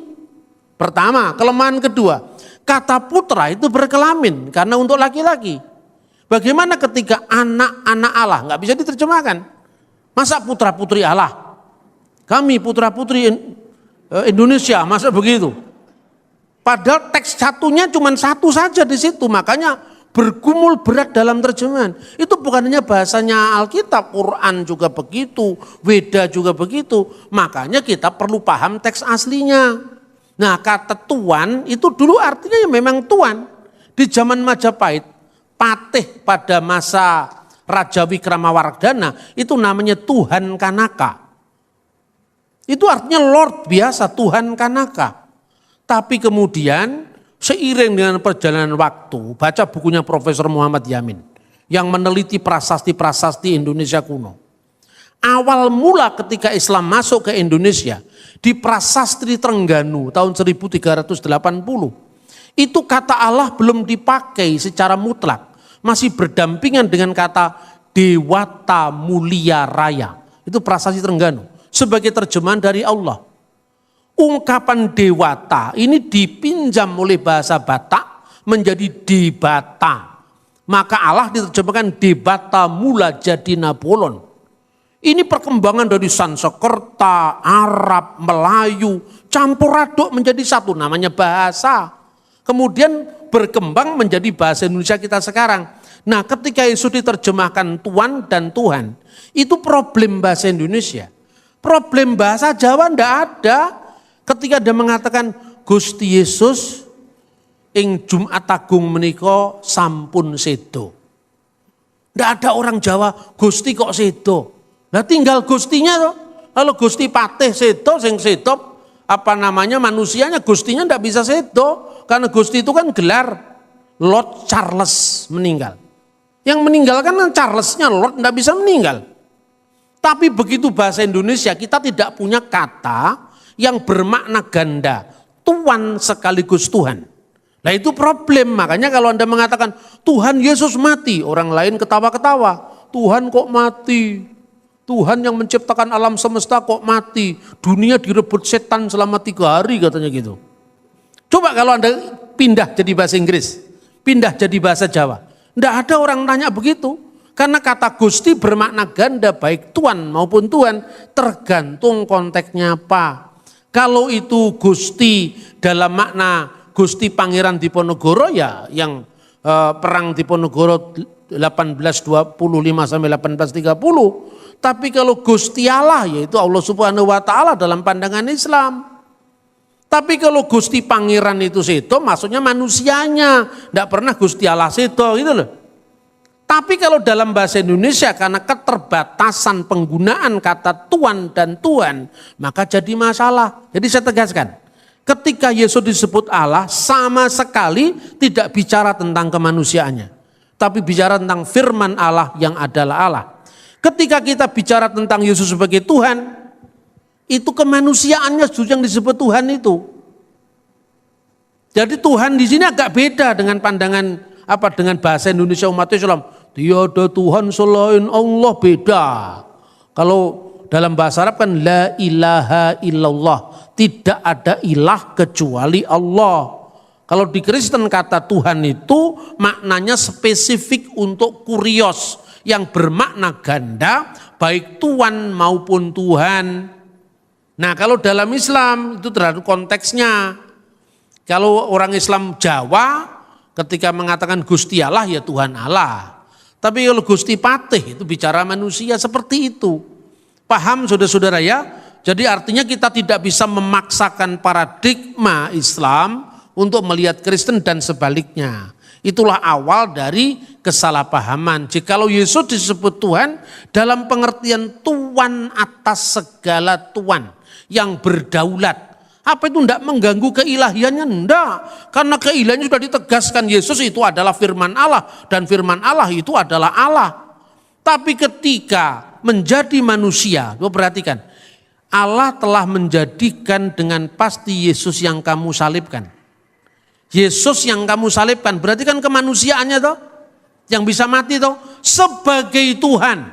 Pertama, kelemahan kedua, kata putra itu berkelamin karena untuk laki-laki. Bagaimana ketika anak-anak Allah nggak bisa diterjemahkan? Masa putra-putri Allah? Kami putra-putri Indonesia, masa begitu? Padahal teks satunya cuma satu saja di situ, makanya bergumul berat dalam terjemahan. Itu bukan hanya bahasanya Alkitab, Quran juga begitu, Weda juga begitu. Makanya kita perlu paham teks aslinya. Nah kata tuan itu dulu artinya ya memang tuan. Di zaman Majapahit, patih pada masa Raja Wikramawardhana itu namanya Tuhan Kanaka. Itu artinya Lord biasa, Tuhan Kanaka. Tapi kemudian seiring dengan perjalanan waktu, baca bukunya Profesor Muhammad Yamin yang meneliti prasasti-prasasti Indonesia kuno. Awal mula ketika Islam masuk ke Indonesia di Prasasti Trengganu tahun 1380, itu kata Allah belum dipakai secara mutlak, masih berdampingan dengan kata Dewata Mulia Raya. Itu Prasasti Trengganu sebagai terjemahan dari Allah. Ungkapan dewata ini dipinjam oleh bahasa Batak menjadi debata. Maka Allah diterjemahkan debata mula jadi Napoleon. Ini perkembangan dari Sanskerta, Arab, Melayu, campur aduk menjadi satu namanya bahasa. Kemudian berkembang menjadi bahasa Indonesia kita sekarang. Nah ketika Yesus diterjemahkan Tuan dan Tuhan, itu problem bahasa Indonesia. Problem bahasa Jawa enggak ada. Ketika dia mengatakan Gusti Yesus ing Jumat Agung menika sampun sedo. Tidak ada orang Jawa Gusti kok sedo. Nah tinggal Gustinya toh. Kalau Gusti Patih sedo sing sedo manusianya Gustinya tidak bisa sedo karena Gusti itu kan gelar Lord Charles meninggal. Yang meninggal kan Charlesnya Lord tidak bisa meninggal. Tapi begitu bahasa Indonesia kita tidak punya kata yang bermakna ganda, Tuan sekaligus Tuhan. Nah itu problem, makanya kalau Anda mengatakan Tuhan Yesus mati, orang lain ketawa-ketawa. Tuhan kok mati? Tuhan yang menciptakan alam semesta kok mati. Dunia direbut setan selama 3 hari katanya gitu. Coba kalau Anda pindah jadi bahasa Inggris, pindah jadi bahasa Jawa. Tidak ada orang tanya begitu. Karena kata Gusti bermakna ganda baik Tuhan maupun Tuhan. Tergantung konteksnya apa. Kalau itu Gusti dalam makna Gusti Pangeran Diponegoro ya yang perang Diponegoro 1825 sampai 1830. Tapi kalau Gusti Allah yaitu Allah Subhanahu wa taala dalam pandangan Islam. Tapi kalau Gusti Pangeran itu seto maksudnya manusianya, tidak pernah Gusti Allah seto gitu loh. Tapi kalau dalam bahasa Indonesia karena keterbatasan penggunaan kata Tuhan dan Tuhan, maka jadi masalah. Jadi saya tegaskan, ketika Yesus disebut Allah sama sekali tidak bicara tentang kemanusiaannya. Tapi bicara tentang firman Allah yang adalah Allah. Ketika kita bicara tentang Yesus sebagai Tuhan, itu kemanusiaannya justru yang disebut Tuhan itu. Jadi Tuhan di sini agak beda dengan pandangan dengan bahasa Indonesia umat Islam. Tiada Tuhan selain Allah, beda. Kalau dalam bahasa Arab kan la ilaha illallah, tidak ada ilah kecuali Allah. Kalau di Kristen kata Tuhan itu maknanya spesifik untuk kurios yang bermakna ganda baik Tuhan maupun Tuhan. Nah kalau dalam Islam itu terhadap konteksnya. Kalau orang Islam Jawa ketika mengatakan Gusti Allah ya Tuhan Allah. Tapi kalau Gusti Patih itu bicara manusia seperti itu. Paham saudara-saudara ya? Jadi artinya kita tidak bisa memaksakan paradigma Islam untuk melihat Kristen dan sebaliknya. Itulah awal dari kesalahpahaman. Jikalau Yesus disebut Tuhan dalam pengertian Tuhan atas segala Tuhan yang berdaulat. Apa itu tidak mengganggu keilahiannya? Tidak. Karena keilahiannya sudah ditegaskan Yesus itu adalah firman Allah. Dan firman Allah itu adalah Allah. Tapi ketika menjadi manusia, perhatikan. Allah telah menjadikan dengan pasti Yesus yang kamu salibkan. Yesus yang kamu salibkan berarti kan kemanusiaannya toh. Yang bisa mati toh. Sebagai Tuhan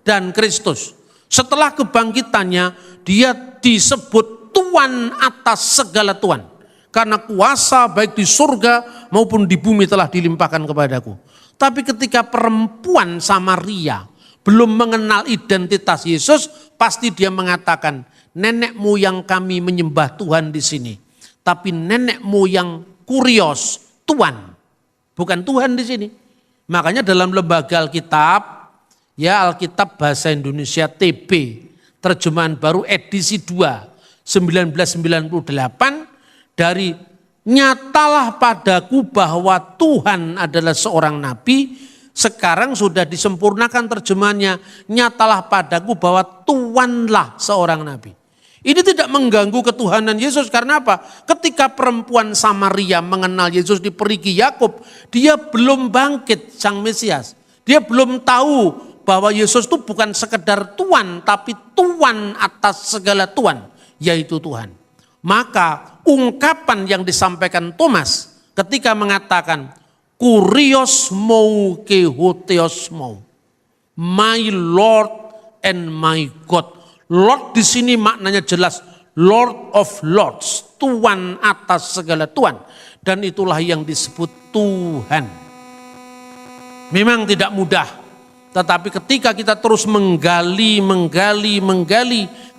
dan Kristus. Setelah kebangkitannya dia disebut Tuhan atas segala Tuhan. Karena kuasa baik di surga maupun di bumi telah dilimpahkan kepadaku. Tapi ketika perempuan Samaria belum mengenal identitas Yesus, pasti dia mengatakan, nenek moyang kami menyembah Tuhan di sini. Tapi nenek moyang kurios, Tuhan. Bukan Tuhan di sini. Makanya dalam lembaga Alkitab, ya Alkitab Bahasa Indonesia TB, terjemahan baru edisi 2, 1998 dari nyatalah padaku bahwa Tuhan adalah seorang nabi, sekarang sudah disempurnakan terjemahannya, nyatalah padaku bahwa Tuhanlah seorang nabi. Ini tidak mengganggu ketuhanan Yesus karena apa? Ketika perempuan Samaria mengenal Yesus di perigi Yakub, dia belum bangkit sang Mesias. Dia belum tahu bahwa Yesus itu bukan sekedar Tuhan, tapi Tuhan atas segala Tuhan. Yaitu Tuhan. Maka ungkapan yang disampaikan Thomas ketika mengatakan kurios mou ke hoteos mou, my Lord and my God. Lord di sini maknanya jelas, Lord of Lords, Tuhan atas segala Tuhan. Dan itulah yang disebut Tuhan. Memang tidak mudah, tetapi ketika kita terus menggali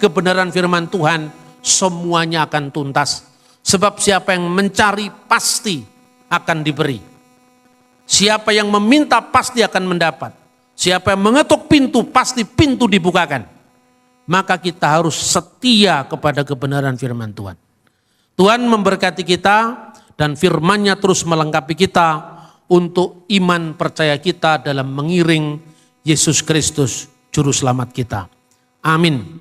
kebenaran firman Tuhan, semuanya akan tuntas. Sebab siapa yang mencari pasti akan diberi. Siapa yang meminta pasti akan mendapat. Siapa yang mengetuk pintu pasti pintu dibukakan. Maka kita harus setia kepada kebenaran firman Tuhan. Tuhan memberkati kita dan firman-Nya terus melengkapi kita untuk iman percaya kita dalam mengiring Yesus Kristus Juru Selamat kita. Amin.